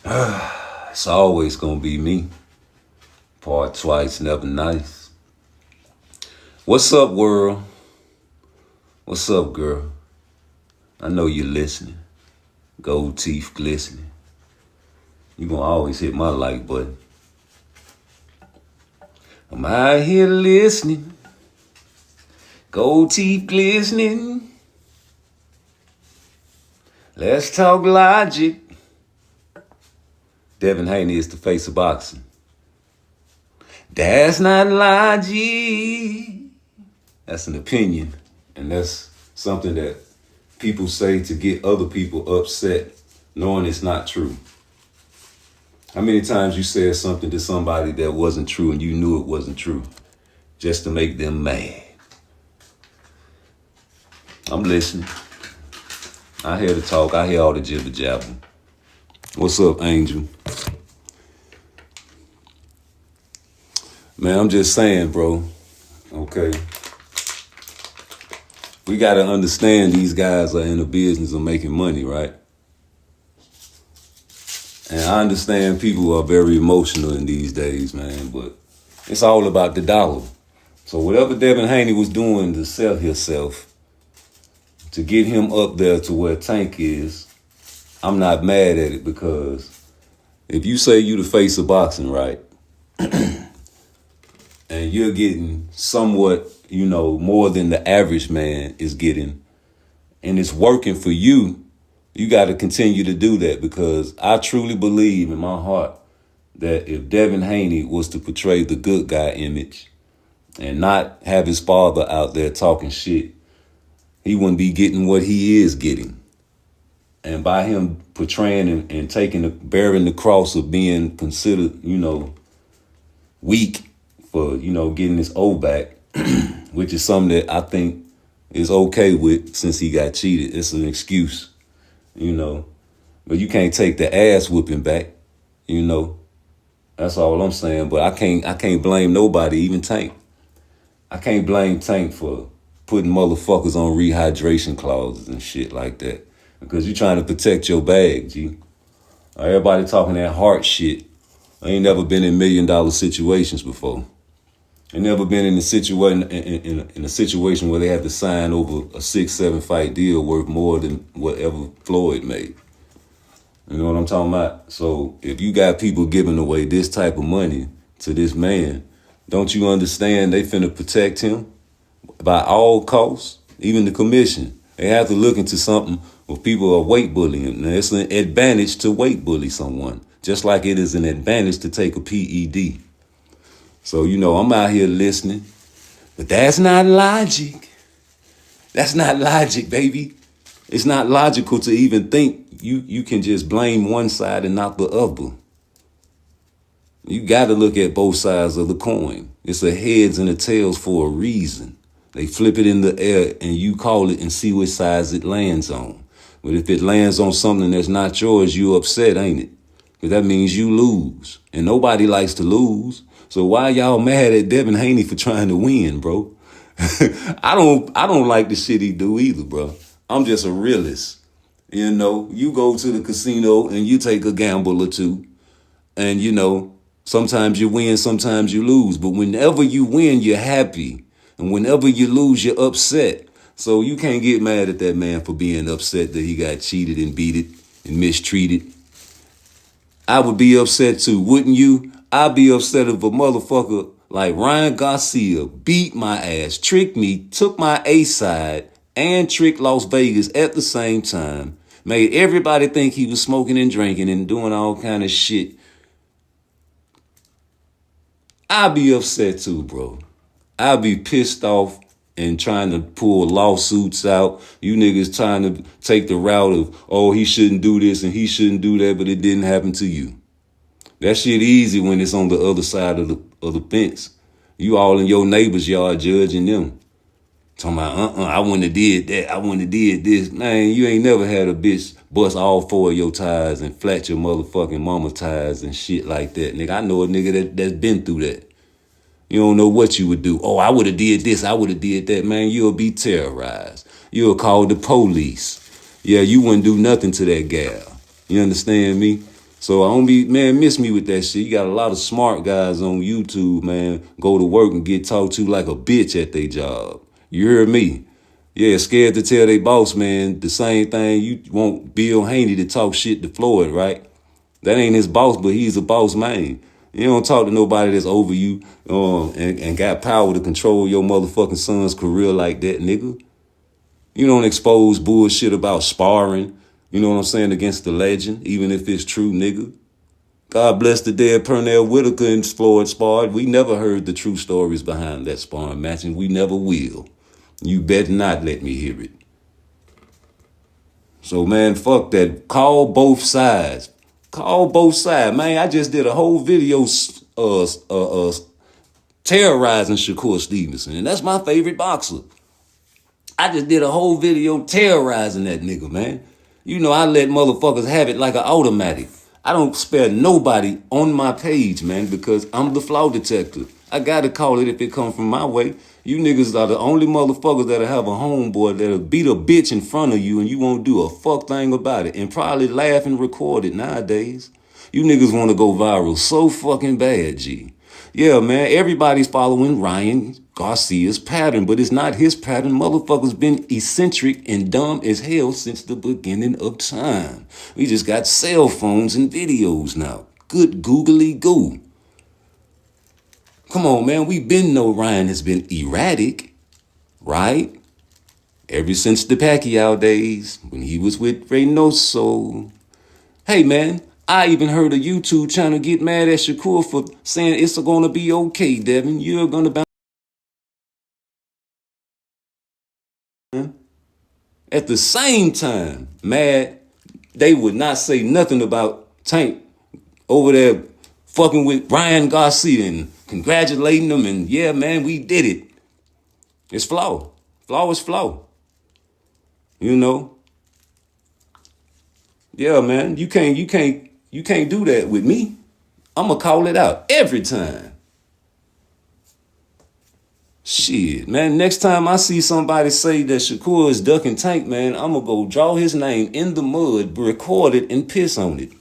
It's always gonna be me. Part twice, never nice. What's up, world? What's up, girl? I know you're listening. Gold teeth glistening. You gonna always hit my like button. I'm out here listening. Gold teeth glistening. Let's talk logic. Devin Haney is the face of boxing. That's not logic. That's an opinion. And that's something that people say to get other people upset, knowing it's not true. How many times you said something to somebody that wasn't true and you knew it wasn't true, just to make them mad? I'm listening. I hear the talk. I hear all the jibber jabber. What's up, Angel? Man, I'm just saying, bro. Okay. We got to understand these guys are in the business of making money, right? And I understand people are very emotional in these days, man, but it's all about the dollar. So whatever Devin Haney was doing to sell himself, to get him up there to where Tank is, I'm not mad at it, because if you say you the face of boxing, right, and you're getting somewhat, more than the average man is getting, and it's working for you, you got to continue to do that, because I truly believe in my heart that if Devin Haney was to portray the good guy image and not have his father out there talking shit, he wouldn't be getting what he is getting. And by him portraying and bearing the cross of being considered, weak for, getting his O back, which is something that I think is okay with since he got cheated. It's an excuse, but you can't take the ass whipping back, That's all I'm saying. But I can't blame nobody, even Tank. I can't blame Tank for putting motherfuckers on rehydration clauses and shit like that, because you're trying to protect your bag, G. Everybody talking that heart shit. I ain't never been in $1 million situations before. I never been in a situation in a situation where they had to sign over a 6-7 fight deal worth more than whatever Floyd made. You know what I'm talking about? So if you got people giving away this type of money to this man, don't you understand they finna protect him by all costs? Even the commission, they have to look into something where people are weight bullying. Now, it's an advantage to weight bully someone, just like it is an advantage to take a PED. So, I'm out here listening, but that's not logic. That's not logic, baby. It's not logical to even think you can just blame one side and not the other. You got to look at both sides of the coin. It's a heads and a tails for a reason. They flip it in the air and you call it and see which sides it lands on. But if it lands on something that's not yours, you upset, ain't it? Because that means you lose. And nobody likes to lose. So why y'all mad at Devin Haney for trying to win, bro? I don't like the shit he do either, bro. I'm just a realist. You go to the casino and you take a gamble or two. And, sometimes you win, sometimes you lose. But whenever you win, you're happy. And whenever you lose, you're upset. So you can't get mad at that man for being upset that he got cheated and beaten and mistreated. I would be upset too, wouldn't you? I'd be upset if a motherfucker like Ryan Garcia beat my ass, tricked me, took my A side, and tricked Las Vegas at the same time. Made everybody think he was smoking and drinking and doing all kind of shit. I'd be upset too, bro. I'd be pissed off and trying to pull lawsuits out. You niggas trying to take the route of, oh, he shouldn't do this and he shouldn't do that, but it didn't happen to you. That shit easy when it's on the other side of the fence. You all in your neighbor's yard judging them. Talking about, I wouldn't have did that. I wouldn't have did this. Man, you ain't never had a bitch bust all 4 of your tires and flat your motherfucking mama tires and shit like that. Nigga, I know a nigga that's been through that. You don't know what you would do. Oh, I would have did this. I would have did that. Man, you'll be terrorized. You'll call the police. Yeah, you wouldn't do nothing to that gal. You understand me? So I don't be, man, miss me with that shit. You got a lot of smart guys on YouTube, man, go to work and get talked to like a bitch at their job. You hear me? Yeah, scared to tell their boss, man, the same thing you want Bill Haney to talk shit to Floyd, right? That ain't his boss, but he's a boss man. You don't talk to nobody that's over you and got power to control your motherfucking son's career like that, nigga. You don't expose bullshit about sparring, you know what I'm saying, against the legend, even if it's true, nigga. God bless the dead Pernell Whitaker and Floyd sparred. We never heard the true stories behind that sparring match, and we never will. You better not let me hear it. So, man, fuck that. Call both sides. Call both sides. Man, I just did a whole video terrorizing Shakur Stevenson, and that's my favorite boxer. I just did a whole video terrorizing that nigga, man. You know, I let motherfuckers have it like an automatic. I don't spare nobody on my page, man, because I'm the flaw detector. I gotta call it if it come from my way. You niggas are the only motherfuckers that'll have a homeboy that'll beat a bitch in front of you and you won't do a fuck thing about it and probably laugh and record it nowadays. You niggas want to go viral so fucking bad, G. Yeah, man, everybody's following Ryan Garcia's pattern, but it's not his pattern. Motherfuckers been eccentric and dumb as hell since the beginning of time. We just got cell phones and videos now. Good googly goo. Come on, man, we been know Ryan has been erratic, right? Ever since the Pacquiao days, when he was with Reynoso. Hey, man, I even heard a YouTube channel get mad at Shakur for saying it's gonna be okay, Devin. You're gonna bounce. At the same time, mad, they would not say nothing about Tank over there fucking with Ryan Garcia and congratulating them and yeah, man, we did it. It's flaw. Flaw is flaw. You know? Yeah, man, you can't do that with me. I'ma call it out every time. Shit, man, next time I see somebody say that Shakur is ducking Tank, man, I'ma go draw his name in the mud, record it, and piss on it.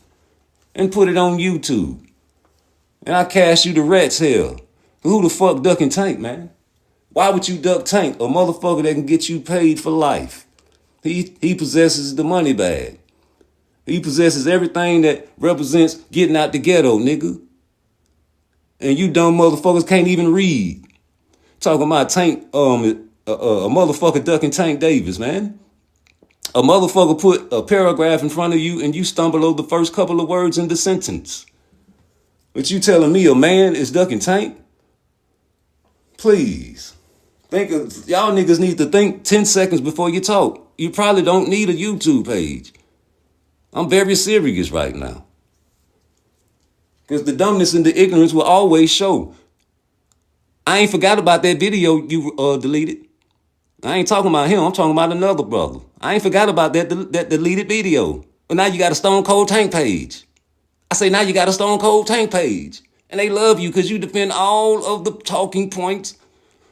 And put it on YouTube. And I cast you to rat's hell. Who the fuck ducking Tank, man? Why would you duck Tank, a motherfucker that can get you paid for life? He possesses the money bag. He possesses everything that represents getting out the ghetto, nigga. And you dumb motherfuckers can't even read. Talking about Tank, a motherfucker ducking Tank Davis, man. A motherfucker put a paragraph in front of you and you stumble over the first couple of words in the sentence. But you telling me a man is ducking Tank? Please. Y'all niggas need to think 10 seconds before you talk. You probably don't need a YouTube page. I'm very serious right now. Because the dumbness and the ignorance will always show. I ain't forgot about that video you deleted. I ain't talking about him. I'm talking about another brother. I ain't forgot about that deleted video. But now you got a Stone Cold Tank page. I say now you got a Stone Cold Tank page. And they love you because you defend all of the talking points.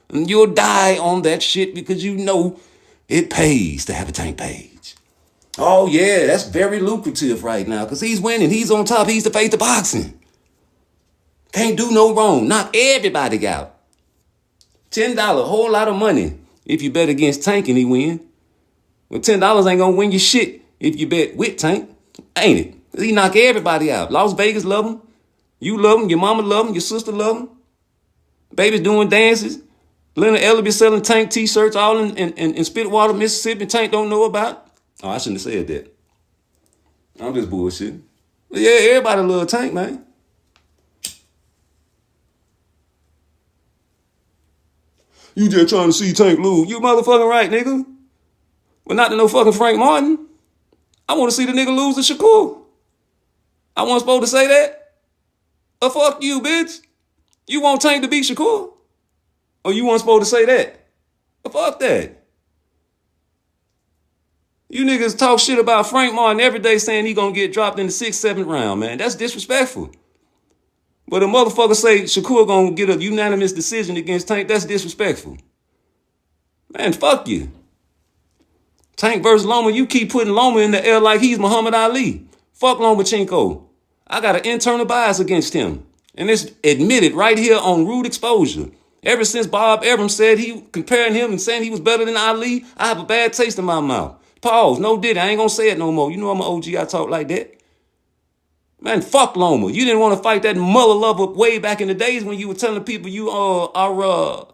And you'll die on that shit because you know it pays to have a Tank page. Oh, yeah, that's very lucrative right now because he's winning. He's on top. He's the face of boxing. Can't do no wrong. Knock everybody out. $10, a whole lot of money if you bet against Tank and he win. Well, $10 ain't gonna win you shit if you bet with Tank, ain't it? He knock everybody out. Las Vegas love him. You love him. Your mama love him. Your sister love him. Baby's doing dances. Leonard Ellerby selling Tank t-shirts all in Spitwater, Mississippi. Tank don't know about. Oh, I shouldn't have said that. I'm just bullshitting. But yeah, everybody love Tank, man. You just trying to see Tank lose. You motherfucking right, nigga. But not to no fucking Frank Martin. I want to see the nigga lose to Shakur. I wasn't supposed to say that. Fuck you, bitch. You want Tank to beat Shakur? Or you weren't supposed to say that? Fuck that. You niggas talk shit about Frank Martin every day saying he gonna get dropped in the 6th, 7th round, man. That's disrespectful. But a motherfucker say Shakur gonna get a unanimous decision against Tank, that's disrespectful. Man, fuck you. Tank versus Loma, you keep putting Loma in the air like he's Muhammad Ali. Fuck Lomachenko. I got an internal bias against him. And it's admitted right here on Rude Exposure. Ever since Bob Evans said he comparing him and saying he was better than Ali, I have a bad taste in my mouth. Pause. No did. I ain't gonna say it no more. You know I'm an OG. I talk like that. Man, fuck Loma. You didn't want to fight that mother lover way back in the days when you were telling people you are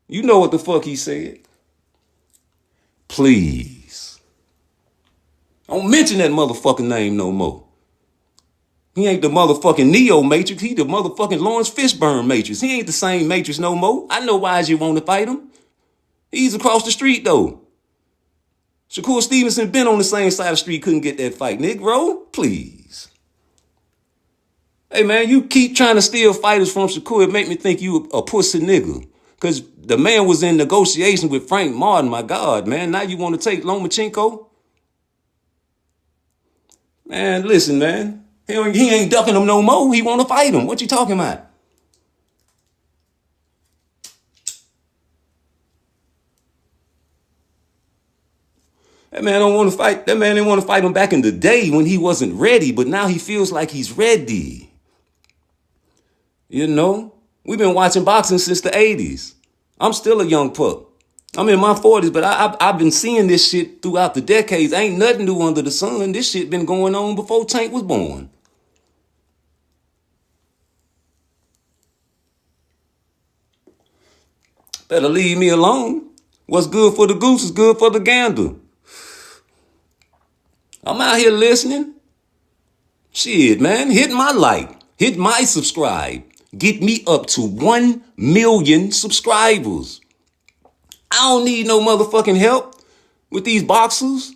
you know what the fuck he said. Please. Don't mention that motherfucking name no more. He ain't the motherfucking Neo Matrix. He the motherfucking Lawrence Fishburne Matrix. He ain't the same Matrix no more. I know why you want to fight him. He's across the street though. Shakur Stevenson been on the same side of the street, couldn't get that fight. Negro, please. Hey man, you keep trying to steal fighters from Shakur. It make me think you a pussy nigga. Cause the man was in negotiation with Frank Martin. My God, man. Now you want to take Lomachenko? Man, listen, man. He ain't ducking him no more. He want to fight him. What you talking about? That man don't want to fight. That man didn't want to fight him back in the day when he wasn't ready, but now he feels like he's ready. You know, we've been watching boxing since the 80s. I'm still a young pup. I'm in my 40s, but I've been seeing this shit throughout the decades. Ain't nothing new under the sun. This shit been going on before Tank was born. Better leave me alone. What's good for the goose is good for the gander. I'm out here listening. Shit, man. Hit my like. Hit my subscribe. Get me up to 1 million subscribers. I don't need no motherfucking help with these boxers.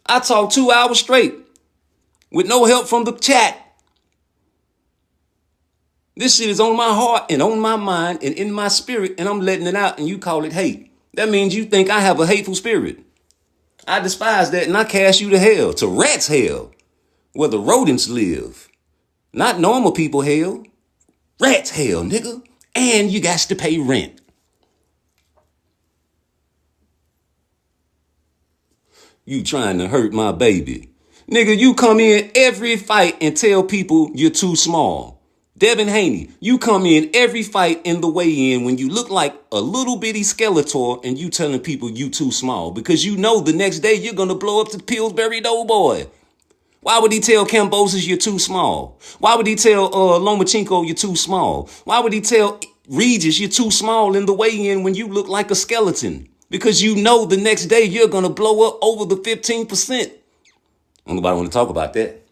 I talk 2 hours straight with no help from the chat. This shit is on my heart and on my mind and in my spirit, and I'm letting it out, and you call it hate. That means you think I have a hateful spirit. I despise that, and I cast you to hell, to rats' hell, where the rodents live. Not normal people hell. Rats' hell, nigga. And you got to pay rent. You trying to hurt my baby. Nigga, you come in every fight and tell people you're too small. Devin Haney, you come in every fight in the weigh-in when you look like a little bitty Skeletor and you telling people you too small because you know the next day you're going to blow up to Pillsbury Doughboy. Why would he tell Kambosos you're too small? Why would he tell Lomachenko you're too small? Why would he tell Regis you're too small in the weigh-in when you look like a skeleton? Because you know the next day you're going to blow up over the 15%. Nobody want to talk about that.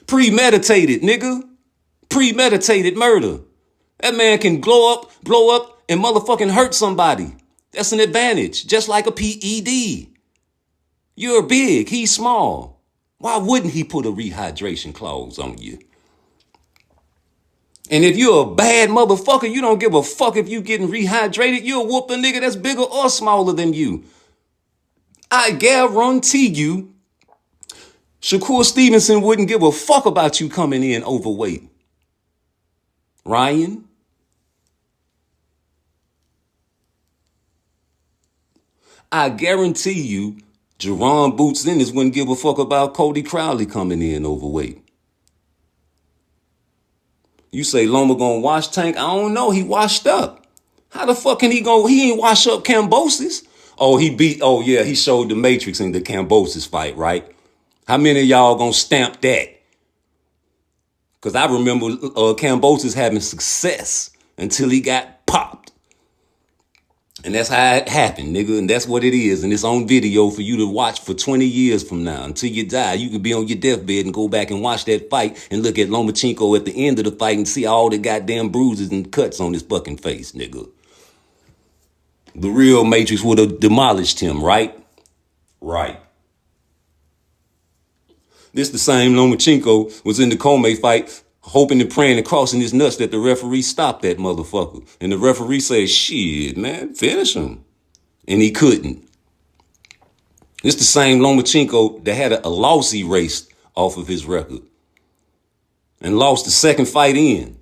Premeditated, nigga. Premeditated murder. That man can blow up, and motherfucking hurt somebody. That's an advantage, just like a PED. You're big, he's small. Why wouldn't he put a rehydration clause on you? And if you're a bad motherfucker, you don't give a fuck if you getting rehydrated. You'll whoop a nigga that's bigger or smaller than you. I guarantee you, Shakur Stevenson wouldn't give a fuck about you coming in overweight. Ryan? I guarantee you, Jerron Boots Ennis wouldn't give a fuck about Cody Crowley coming in overweight. You say Loma gonna wash Tank? I don't know. He washed up. How the fuck can he go? He ain't wash up Kambosos. He showed the Matrix in the Kambosos fight, right? How many of y'all gonna stamp that? Because I remember Kambosos having success until he got popped. And that's how it happened, nigga. And that's what it is. And it's on video for you to watch for 20 years from now. Until you die, you can be on your deathbed and go back and watch that fight and look at Lomachenko at the end of the fight and see all the goddamn bruises and cuts on his fucking face, nigga. The real Matrix would have demolished him, right? Right. This the same Lomachenko was in the Comey fight, hoping and praying and crossing his nuts that the referee stopped that motherfucker. And the referee said, shit, man, finish him. And he couldn't. This the same Lomachenko that had a loss erased off of his record and lost the second fight in.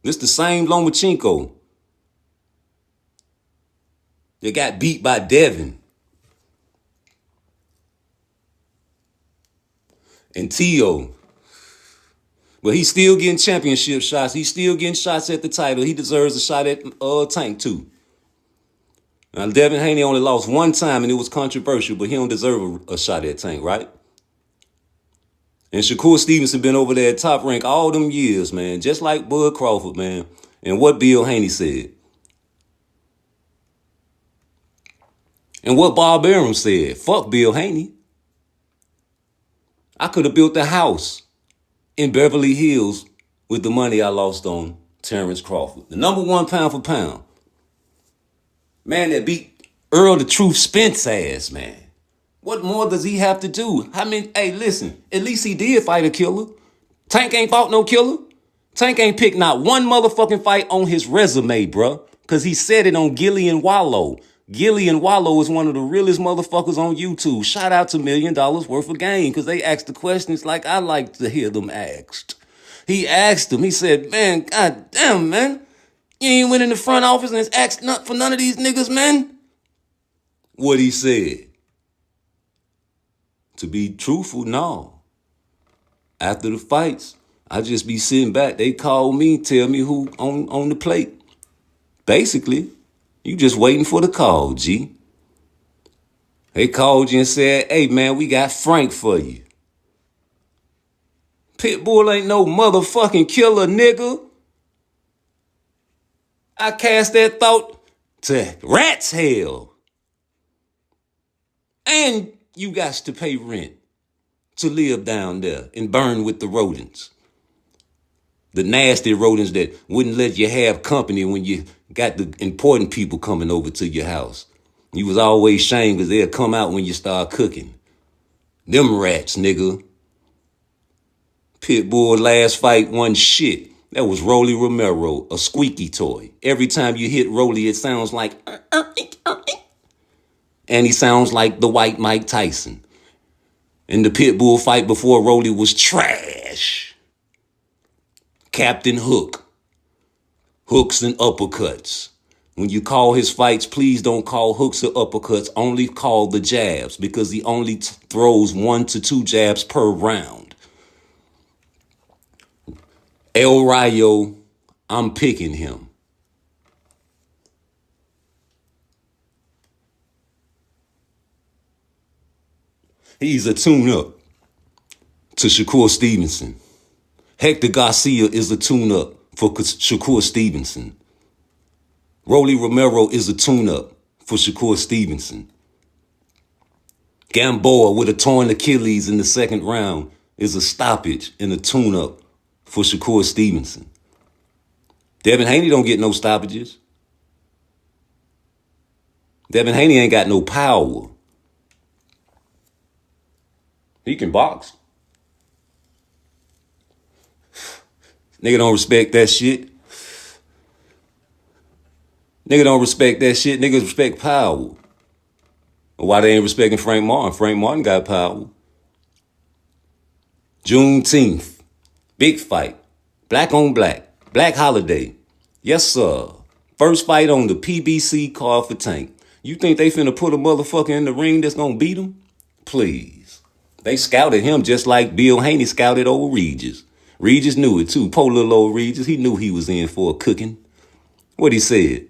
This the same Lomachenko that got beat by Devin. and T.O. But he's still getting championship shots. He's still getting shots at the title. He deserves a shot at Tank, too. Now, Devin Haney only lost one time, and it was controversial, but he don't deserve a shot at Tank, right? And Shakur Stevenson been over there at Top Rank all them years, man, just like Bud Crawford, man. And what Bill Haney said. And what Bob Arum said. Fuck Bill Haney. I could have built a house in Beverly Hills with the money I lost on Terrence Crawford. The number one pound for pound. Man that beat Earl the Truth Spence ass, man. What more does he have to do? Hey, listen, at least he did fight a killer. Tank ain't fought no killer. Tank ain't picked not one motherfucking fight on his resume, bruh. Because he said it on Gillian Wallow. Gillian Wallow is one of the realest motherfuckers on YouTube. Shout out to $1 Million worth of game because they asked the questions like I like to hear them asked. He asked him, he said, man, goddamn, man. You ain't went in the front office and asked for none of these niggas, man. What he said. To be truthful, no. After the fights, I just be sitting back. They call me, tell me who on the plate. Basically, you just waiting for the call, G. They called you and said, hey, man, we got Frank for you. Pitbull ain't no motherfucking killer, nigga. I cast that thought to rat's hell. And you got to pay rent to live down there and burn with the rodents. The nasty rodents that wouldn't let you have company when you got the important people coming over to your house. You was always shamed because they'll come out when you start cooking. Them rats, nigga. Pitbull last fight wasn't shit. That was Rolly Romero, a squeaky toy. Every time you hit Rolly, it sounds like... And he sounds like the white Mike Tyson. In the Pitbull fight before, Rolly was trash. Captain Hook. Hooks and uppercuts. When you call his fights, please don't call hooks or uppercuts. Only call the jabs because he only throws 1 to 2 jabs per round. El Rayo, I'm picking him. He's a tune-up to Shakur Stevenson. Hector Garcia is a tune-up for Shakur Stevenson. Rolly Romero is a tune-up for Shakur Stevenson. Gamboa with a torn Achilles in the second round is a stoppage and a tune-up for Shakur Stevenson. Devin Haney don't get no stoppages. Devin Haney ain't got no power. He can box. Nigga don't respect that shit. Nigga don't respect that shit. Niggas respect power. Why they ain't respecting Frank Martin? Frank Martin got power. Juneteenth. Big fight. Black on black. Black holiday. Yes, sir. First fight on the PBC card for Tank. You think they finna put a motherfucker in the ring that's gonna beat him? Please. They scouted him just like Bill Haney scouted old Regis. Regis knew it too. Poor little old Regis. He knew he was in for a cooking. What he said?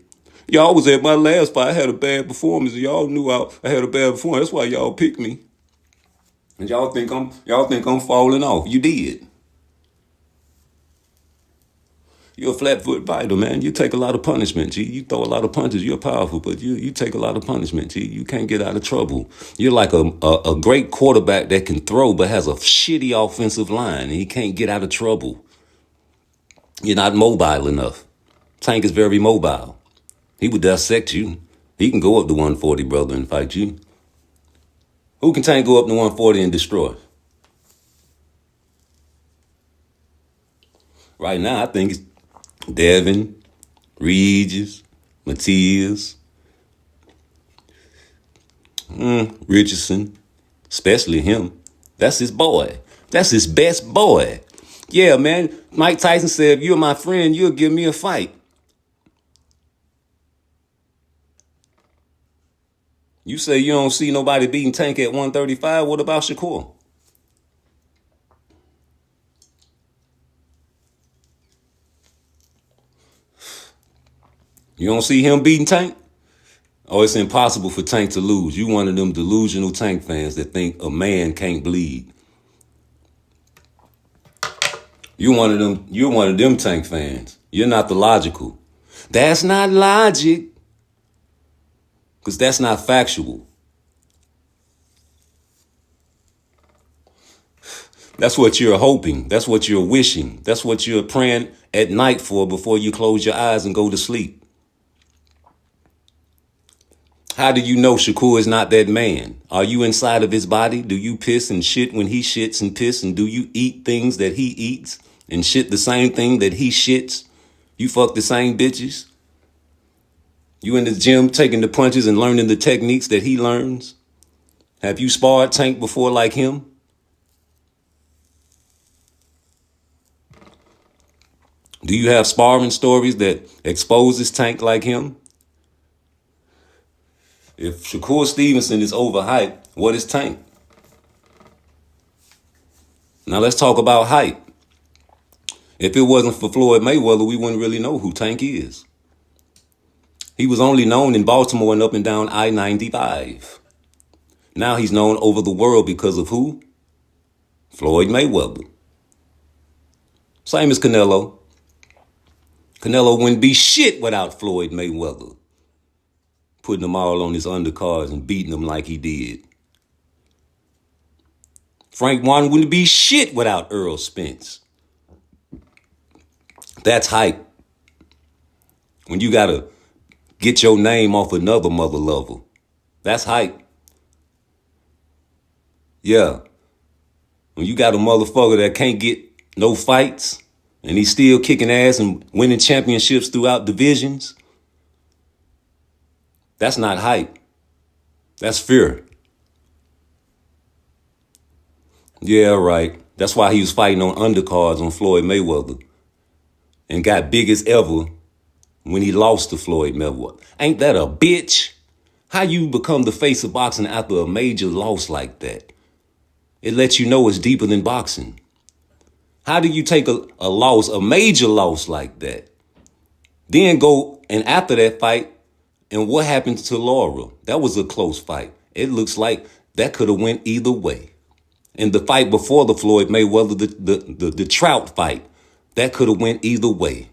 Y'all was at my last fight. I had a bad performance. Y'all knew I had a bad performance. That's why y'all picked me. And y'all think I'm falling off. You did. You're a flat-foot fighter, man. You take a lot of punishment, G. You throw a lot of punches. You're powerful, but you take a lot of punishment, G. You can't get out of trouble. You're like a great quarterback that can throw but has a shitty offensive line, and he can't get out of trouble. You're not mobile enough. Tank is very mobile. He would dissect you. He can go up to 140, brother, and fight you. Who can Tank go up to 140 and destroy? Right now, I think it's Devin, Regis, Matias, Richardson, especially him. That's his boy. That's his best boy. Yeah, man. Mike Tyson said, if you're my friend, you'll give me a fight. You say you don't see nobody beating Tank at 135. What about Shakur? You don't see him beating Tank? Oh, it's impossible for Tank to lose. You one of them delusional Tank fans that think a man can't bleed. You're one of them Tank fans. You're not the logical. That's not logic. Because that's not factual. That's what you're hoping. That's what you're wishing. That's what you're praying at night for before you close your eyes and go to sleep. How do you know Shakur is not that man? Are you inside of his body? Do you piss and shit when he shits and piss? And do you eat things that he eats and shit the same thing that he shits? You fuck the same bitches? You in the gym taking the punches and learning the techniques that he learns? Have you sparred Tank before like him? Do you have sparring stories that exposes Tank like him? If Shakur Stevenson is overhyped, what is Tank? Now let's talk about hype. If it wasn't for Floyd Mayweather, we wouldn't really know who Tank is. He was only known in Baltimore and up and down I-95. Now he's known over the world because of who? Floyd Mayweather. Same as Canelo. Canelo wouldn't be shit without Floyd Mayweather. Putting them all on his undercards and beating them like he did. Frank Warren wouldn't be shit without Earl Spence. That's hype. When you gotta get your name off another mother lover. That's hype. Yeah. When you got a motherfucker that can't get no fights and he's still kicking ass and winning championships throughout divisions. That's not hype. That's fear. Yeah, right. That's why he was fighting on undercards on Floyd Mayweather and got big as ever when he lost to Floyd Mayweather. Ain't that a bitch? How you become the face of boxing after a major loss like that? It lets you know it's deeper than boxing. How do you take a loss, a major loss like that? Then go and after that fight, and what happened to Laura? That was a close fight. It looks like that could have went either way. And the fight before the Floyd Mayweather, the Trout fight, that could have went either way.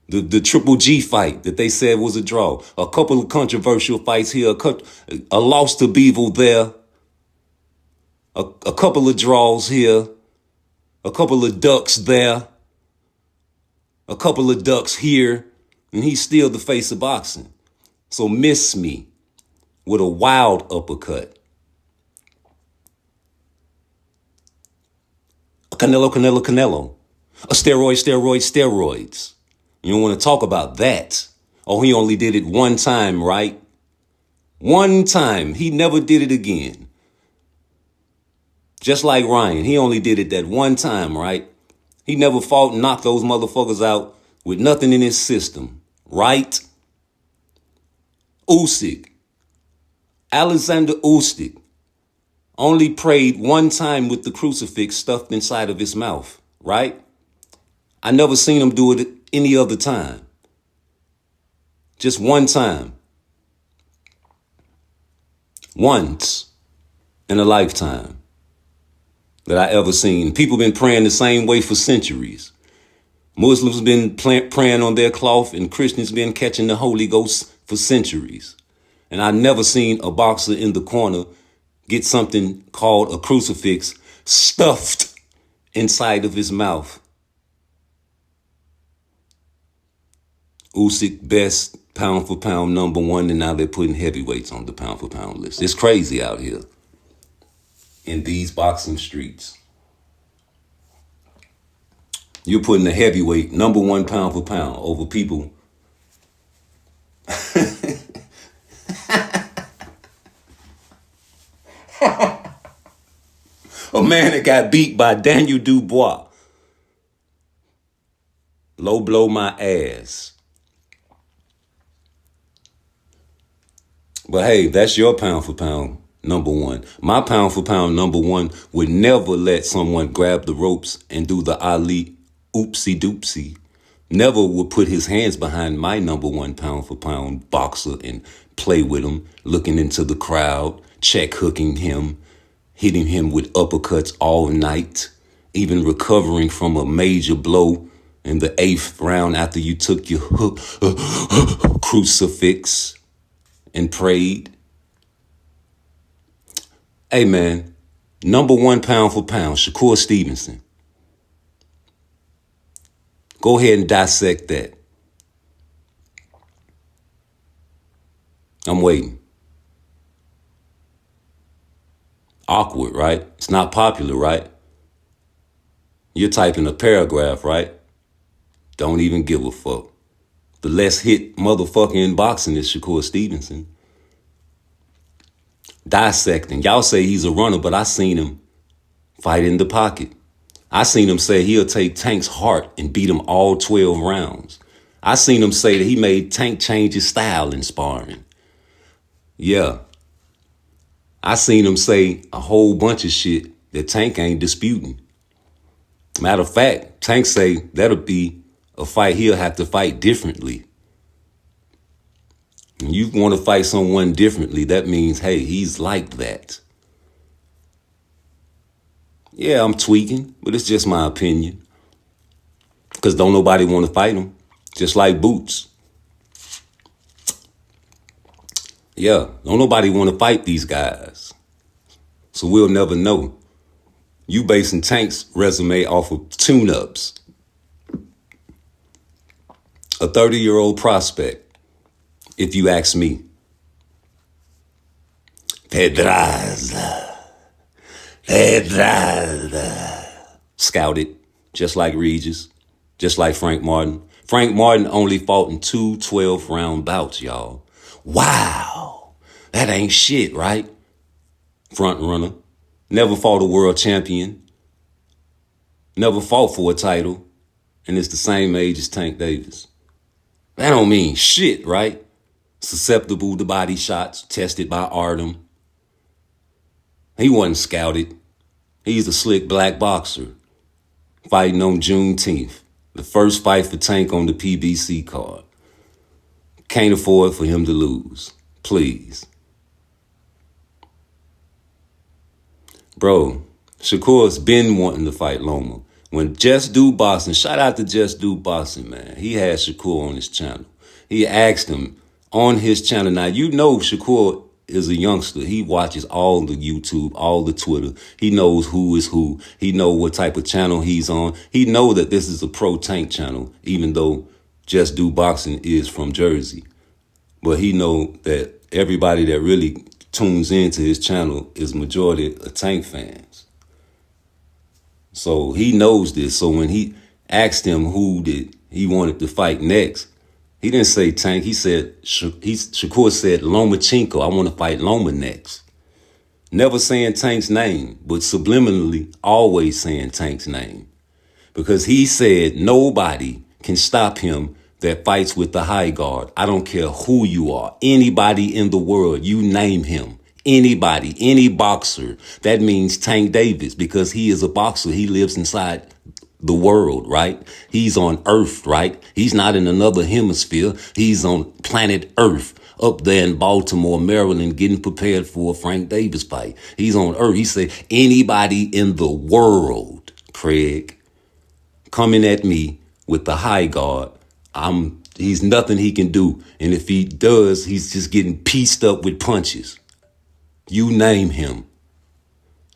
The Triple G fight that they said was a draw. A couple of controversial fights here. A loss to Beevil there. A couple of draws here. A couple of ducks there. A couple of ducks here. And he's still the face of boxing. So miss me with a wild uppercut. Canelo. A steroids. You don't want to talk about that. Oh, he only did it one time, right? One time. He never did it again. Just like Ryan. He only did it that one time, right? He never fought and knocked those motherfuckers out with nothing in his system, right? Usyk. Alexander Usyk only prayed one time with the crucifix stuffed inside of his mouth, right? I never seen him do it any other time. Just one time. Once in a lifetime that I ever seen. People been praying the same way for centuries. Muslims been praying on their cloth and Christians been catching the Holy Ghost for centuries. And I never seen a boxer in the corner get something called a crucifix stuffed inside of his mouth. Usyk best pound for pound number one, and now they're putting heavyweights on the pound for pound list. It's crazy out here in these boxing streets. You're putting a heavyweight number one pound for pound over people. A man that got beat by Daniel Dubois. Low blow my ass. But hey, that's your pound for pound number one. My pound for pound number one would never let someone grab the ropes and do the Ali oopsie doopsie never would put his hands behind my number 1 pound for pound boxer and play with him, looking into the crowd, check hooking him, hitting him with uppercuts all night, even recovering from a major blow in the 8th round after you took your crucifix and prayed. Hey man, number 1 pound for pound, Shakur Stevenson. Go ahead and dissect that. I'm waiting. Awkward, right? It's not popular, right? You're typing a paragraph, right? Don't even give a fuck. The less hit motherfucker in boxing is Shakur Stevenson. Dissecting. Y'all say he's a runner, but I seen him fight in the pocket. I seen him say he'll take Tank's heart and beat him all 12 rounds. I seen him say that he made Tank change his style in sparring. Yeah. I seen him say a whole bunch of shit that Tank ain't disputing. Matter of fact, Tank say that'll be a fight he'll have to fight differently. When you want to fight someone differently, that means, hey, he's like that. Yeah, I'm tweaking, but it's just my opinion. Because don't nobody want to fight him. Just like Boots. Yeah, don't nobody want to fight these guys. So we'll never know. You basing Tank's resume off of tune-ups. A 30-year-old prospect, if you ask me. Pedraza. Scouted, just like Regis, just like Frank Martin. Frank Martin only fought in 2 12-round bouts, y'all. Wow, that ain't shit, right? Front runner, never fought a world champion, never fought for a title, and it's the same age as Tank Davis. That don't mean shit, right? Susceptible to body shots, tested by Artem. He wasn't scouted. He's a slick black boxer fighting on Juneteenth. The first fight for Tank on the PBC card. Can't afford for him to lose. Please. Bro, Shakur's been wanting to fight Loma. When Just Do Boxing, shout out to Just Do Boxing, man. He had Shakur on his channel. He asked him on his channel. Now, you know Shakur is a youngster. He watches all the YouTube, all the Twitter. He knows who is who. He know what type of channel he's on. He know that this is a pro Tank channel, even though Just Do Boxing is from Jersey. But he know that everybody that really tunes into his channel is majority of Tank fans. So he knows this. So when he asked him who did he wanted to fight next, he didn't say Tank. He said, Shakur said, Lomachenko. I want to fight Loma next. Never saying Tank's name, but subliminally always saying Tank's name. Because he said nobody can stop him that fights with the high guard. I don't care who you are. Anybody in the world, you name him. Anybody, any boxer. That means Tank Davis, because he is a boxer. He lives inside the world, right? He's on Earth, right? He's not in another hemisphere. He's on planet Earth up there in Baltimore, Maryland, getting prepared for a Frank Davis fight. He's on Earth. He said, anybody in the world, Craig, coming at me with the high guard, he's nothing he can do. And if he does, he's just getting pieced up with punches. You name him.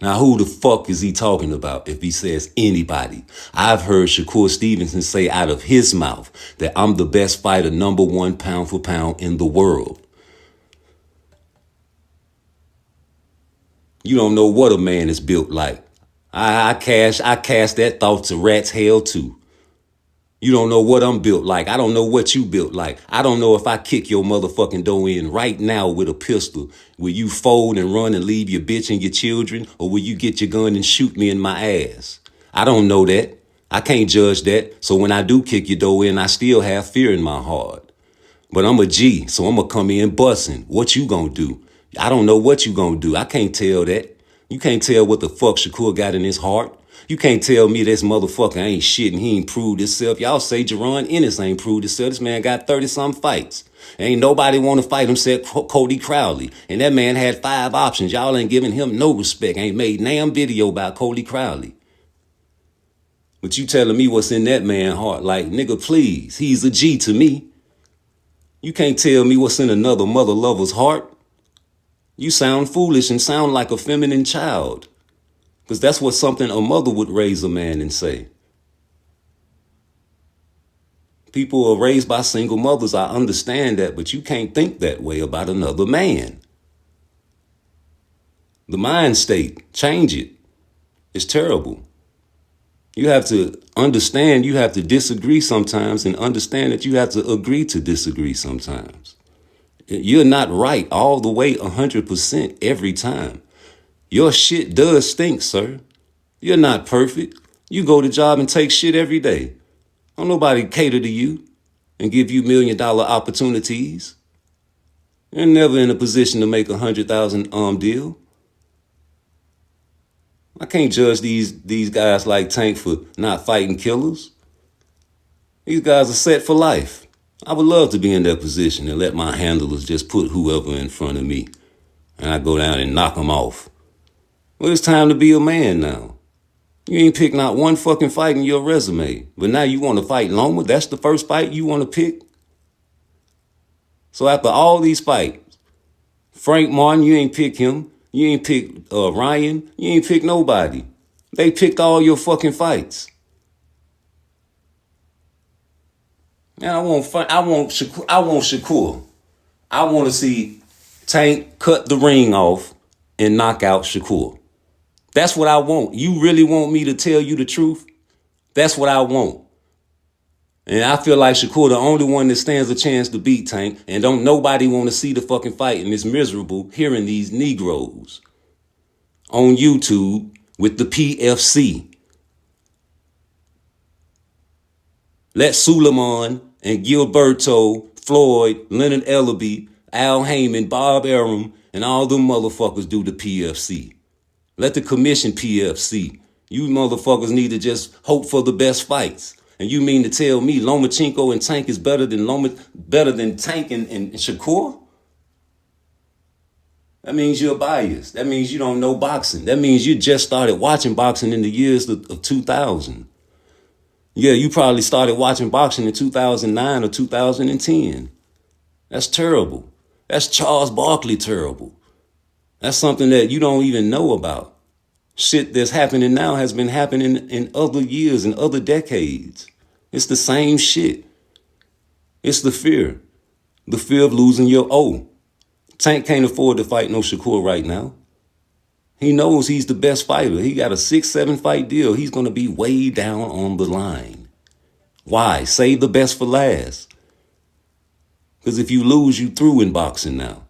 Now, who the fuck is he talking about if he says anybody? I've heard Shakur Stevenson say out of his mouth that I'm the best fighter, number 1 pound for pound in the world. You don't know what a man is built like. I cast that thought to rat's hell too. You don't know what I'm built like. I don't know what you built like. I don't know if I kick your motherfucking door in right now with a pistol. Will you fold and run and leave your bitch and your children? Or will you get your gun and shoot me in my ass? I don't know that. I can't judge that. So when I do kick your door in, I still have fear in my heart. But I'm a G, so I'm going to come in busting. What you going to do? I don't know what you going to do. I can't tell that. You can't tell what the fuck Shakur got in his heart. You can't tell me this motherfucker ain't shit and he ain't proved himself. Y'all say Jerron Ennis ain't proved himself. This man got 30-some fights. Ain't nobody want to fight him except Cody Crowley. And that man had 5 options. Y'all ain't giving him no respect. Ain't made damn video about Cody Crowley. But you telling me what's in that man's heart. Like, nigga, please. He's a G to me. You can't tell me what's in another mother lover's heart. You sound foolish and sound like a feminine child. Because that's what something a mother would raise a man and say. People are raised by single mothers. I understand that, but you can't think that way about another man. The mind state, change it. It's terrible. You have to understand you have to disagree sometimes and understand that you have to agree to disagree sometimes. You're not right all the way 100% every time. Your shit does stink, sir. You're not perfect. You go to job and take shit every day. Don't nobody cater to you and give you $1 million opportunities. You're never in a position to make $100,000 deal. I can't judge these guys like Tank for not fighting killers. These guys are set for life. I would love to be in that position and let my handlers just put whoever in front of me and I go down and knock them off. Well, it's time to be a man now. You ain't picked not one fucking fight in your resume, but now you want to fight Loma? That's the first fight you want to pick? So after all these fights, Frank Martin, you ain't pick him. You ain't pick Ryan. You ain't pick nobody. They picked all your fucking fights. And I want Shakur. I want to see Tank cut the ring off and knock out Shakur. That's what I want. You really want me to tell you the truth? That's what I want. And I feel like Shakur the only one that stands a chance to beat Tank, and don't nobody want to see the fucking fight, and it's miserable hearing these Negroes on YouTube with the PFC. Let Suleiman and Gilberto, Floyd, Leonard Ellaby, Al Heyman, Bob Arum, and all them motherfuckers do the PFC. Let the commission PFC. You motherfuckers need to just hope for the best fights. And you mean to tell me Lomachenko and Tank is better than Tank and Shakur? That means you're biased. That means you don't know boxing. That means you just started watching boxing in the years of 2000. Yeah, you probably started watching boxing in 2009 or 2010. That's terrible. That's Charles Barkley terrible. That's something that you don't even know about. Shit that's happening now has been happening in other years and other decades. It's the same shit. It's the fear. The fear of losing your O. Tank can't afford to fight no Shakur right now. He knows he's the best fighter. He got a 6-7 fight deal. He's going to be way down on the line. Why? Save the best for last. Because if you lose, you through in boxing now.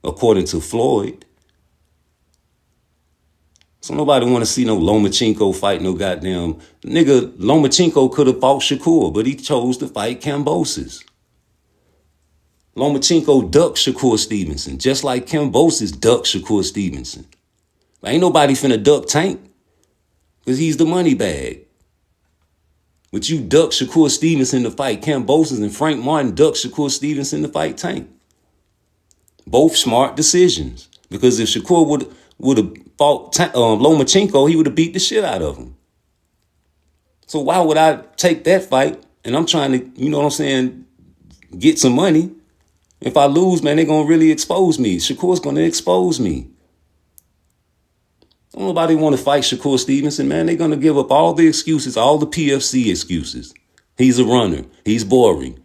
According to Floyd. So nobody want to see no Lomachenko fight no goddamn... Nigga, Lomachenko could have fought Shakur, but he chose to fight Kambosos. Lomachenko ducked Shakur Stevenson, just like Kambosos ducked Shakur Stevenson. But ain't nobody finna duck Tank, because he's the money bag. But you duck Shakur Stevenson to fight Kambosos, and Frank Martin ducked Shakur Stevenson to fight Tank. Both smart decisions, because if Shakur would have fought Lomachenko, he would have beat the shit out of him. So why would I take that fight? And I'm trying to, you know what I'm saying, get some money. If I lose, man, they're going to really expose me. Shakur's going to expose me. Don't nobody want to fight Shakur Stevenson, man. They're going to give up all the excuses, all the PFC excuses. He's a runner. He's boring.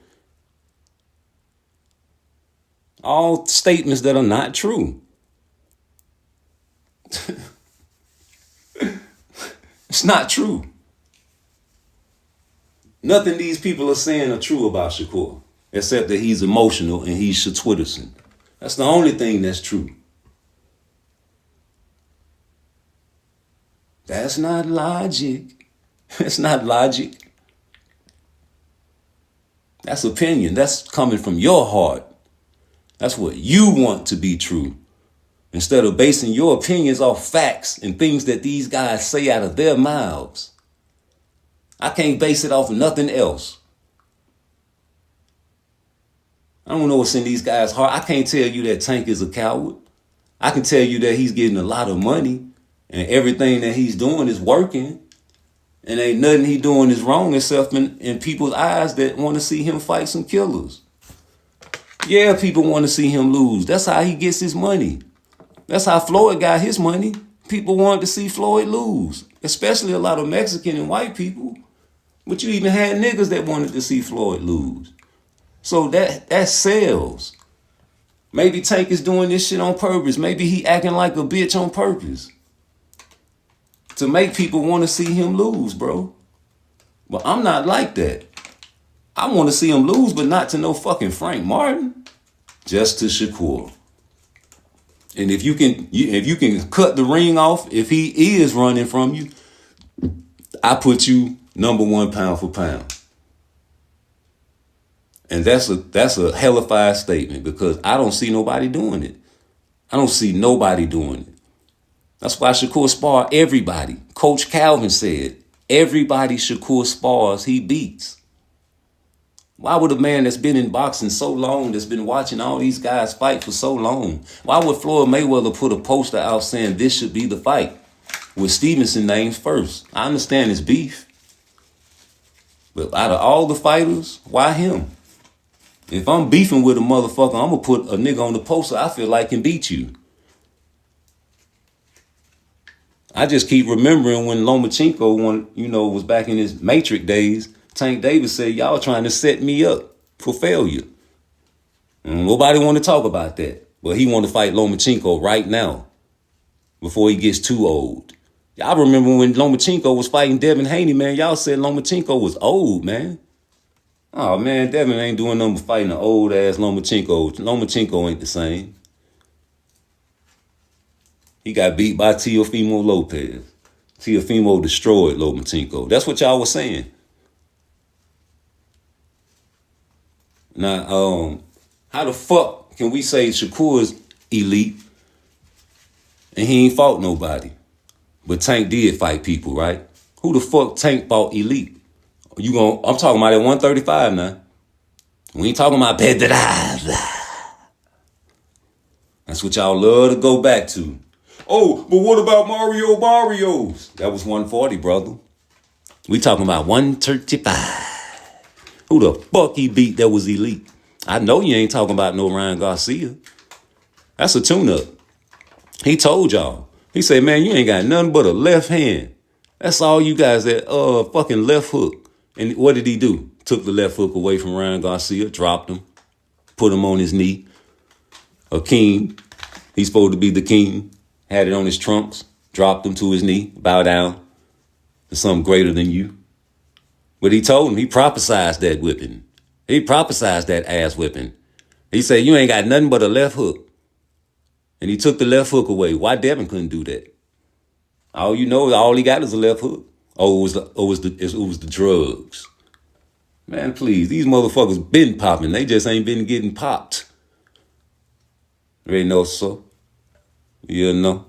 All statements that are not true. It's not true. Nothing these people are saying are true about Shakur, except that he's emotional and he's Shatwitterson. That's the only thing that's true. That's not logic. That's not logic. That's opinion. That's coming from your heart. That's what you want to be true. Instead of basing your opinions off facts and things that these guys say out of their mouths. I can't base it off of nothing else. I don't know what's in these guys' heart. I can't tell you that Tank is a coward. I can tell you that he's getting a lot of money and everything that he's doing is working. And ain't nothing he doing is wrong except in people's eyes that want to see him fight some killers. Yeah, people want to see him lose. That's how he gets his money. That's how Floyd got his money. People wanted to see Floyd lose, especially a lot of Mexican and white people. But you even had niggas that wanted to see Floyd lose. So that sells. Maybe Tank is doing this shit on purpose. Maybe he acting like a bitch on purpose to make people want to see him lose, bro. But I'm not like that. I want to see him lose, but not to no fucking Frank Martin. Just to Shakur. And if you can cut the ring off, if he is running from you, I put you number one pound for pound. And that's a hellified statement because I don't see nobody doing it. I don't see nobody doing it. That's why Shakur spar everybody. Coach Calvin said, everybody Shakur spars, he beats. Why would a man that's been in boxing so long, that's been watching all these guys fight for so long, why would Floyd Mayweather put a poster out saying this should be the fight with Stevenson names first? I understand it's beef. But out of all the fighters, why him? If I'm beefing with a motherfucker, I'm going to put a nigga on the poster I feel like can beat you. I just keep remembering when Lomachenko, was back in his Matrix days. Tank Davis said, y'all trying to set me up for failure. And nobody want to talk about that. But he want to fight Lomachenko right now before he gets too old. Y'all remember when Lomachenko was fighting Devin Haney, man. Y'all said Lomachenko was old, man. Oh, man, Devin ain't doing nothing but fighting an old-ass Lomachenko. Lomachenko ain't the same. He got beat by Teofimo Lopez. Teofimo destroyed Lomachenko. That's what y'all was saying. Now, how the fuck can we say Shakur's elite and he ain't fought nobody? But Tank did fight people, right? Who the fuck Tank fought elite? I'm talking about at 135 now. We ain't talking about That's what y'all love to go back to. Oh, but what about Mario Barrios? That was 140, brother. We talking about 135. Who the fuck he beat that was elite? I know you ain't talking about no Ryan Garcia. That's a tune-up. He told y'all. He said, man, you ain't got nothing but a left hand. That's all you guys that fucking left hook. And what did he do? Took the left hook away from Ryan Garcia, dropped him, put him on his knee. A king. He's supposed to be the king. Had it on his trunks, dropped him to his knee, bow down to something greater than you. But he told him, he prophesized that whipping. He prophesized that ass whipping. He said, you ain't got nothing but a left hook. And he took the left hook away. Why Devin couldn't do that? All he got is a left hook. Oh, it was the drugs. Man, please, these motherfuckers been popping. They just ain't been getting popped. Ready know so? You know?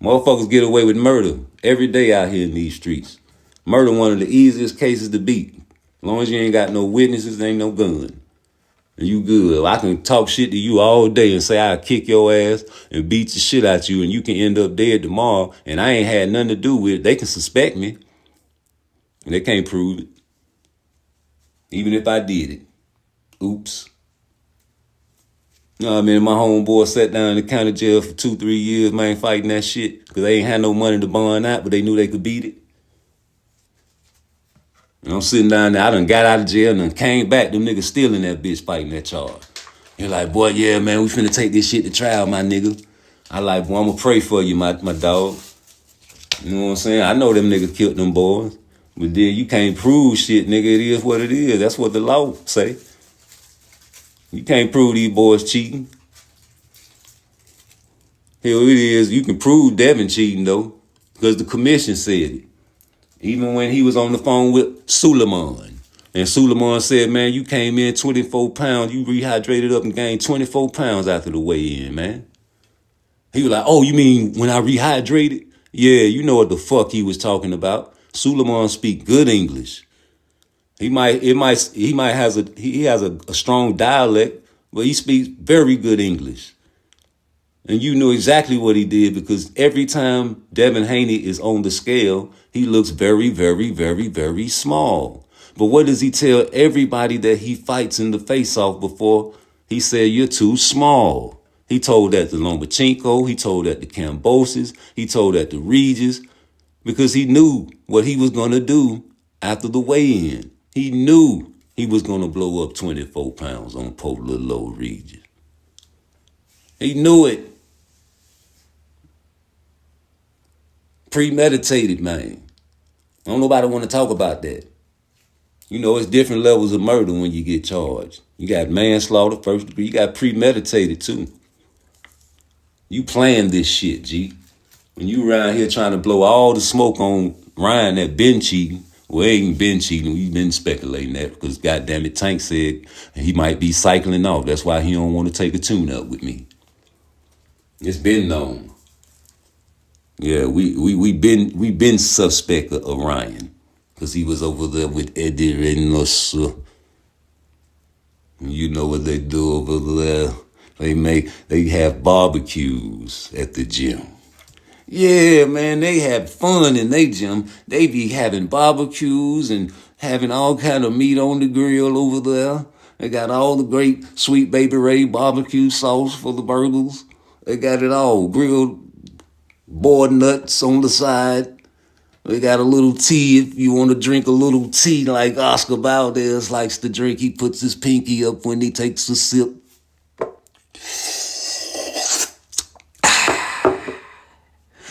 Motherfuckers get away with murder every day out here in these streets. Murder one of the easiest cases to beat. As long as you ain't got no witnesses, there ain't no gun. And you good. I can talk shit to you all day and say I'll kick your ass and beat the shit out you and you can end up dead tomorrow and I ain't had nothing to do with it. They can suspect me. And they can't prove it. Even if I did it. Oops. No, man, my homeboy sat down in the county jail for 2-3 years, man, fighting that shit. Because they ain't had no money to bond out, but they knew they could beat it. And I'm sitting down there, I done got out of jail and done came back. Them niggas still in that bitch fighting that charge. You're like, boy, yeah, man, we finna take this shit to trial, my nigga. I like, boy, I'm gonna pray for you, my dog. You know what I'm saying? I know them niggas killed them boys. But then you can't prove shit, nigga. It is what it is. That's what the law say. You can't prove these boys cheating. Hell, it is. You can prove Devin cheating, though, because the commission said it. Even when he was on the phone with Suleiman. And Suleiman said, man, you came in 24 pounds. You rehydrated up and gained 24 pounds after the weigh-in, man. He was like, oh, you mean when I rehydrated? Yeah, you know what the fuck he was talking about. Suleiman speak good English. He has a strong dialect, but he speaks very good English. And you know exactly what he did because every time Devin Haney is on the scale, he looks very, very, very, very small. But what does he tell everybody that he fights in the face-off before? He said, you're too small. He told that to Lomachenko. He told that to Kambosos. He told that to Regis because he knew what he was going to do after the weigh-in. He knew he was going to blow up 24 pounds on poor little old Regis. He knew it. Premeditated, man. Don't nobody want to talk about that. You know, it's different levels of murder when you get charged. You got manslaughter, first degree. You got premeditated, too. You planned this shit, G. When you around here trying to blow all the smoke on Ryan that been cheating, well, he ain't been cheating. We've been speculating that because, goddamn it, Tank said he might be cycling off. That's why he don't want to take a tune-up with me. It's been known. Yeah, we been suspect of Ryan because he was over there with Eddie Reynoso. You know what they do over there? They have barbecues at the gym. Yeah, man, they have fun in their gym. They be having barbecues and having all kind of meat on the grill over there. They got all the great Sweet Baby Ray barbecue sauce for the burgers. They got it all, grilled boiled nuts on the side. We got a little tea if you want to drink a little tea like Oscar Valdez likes to drink. He puts his pinky up when he takes a sip.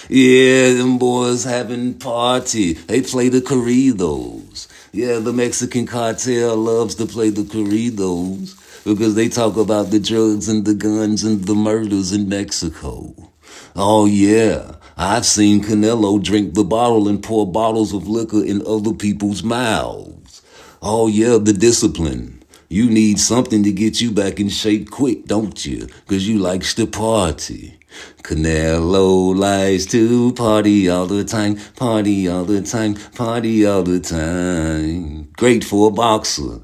Yeah, them boys having party. They play the corridos. Yeah, the Mexican cartel loves to play the corridos because they talk about the drugs and the guns and the murders in Mexico. Oh, yeah. I've seen Canelo drink the bottle and pour bottles of liquor in other people's mouths. Oh, yeah, the discipline. You need something to get you back in shape quick, don't you? Because you likes to party. Canelo likes to party all the time, party all the time, party all the time. Great for a boxer.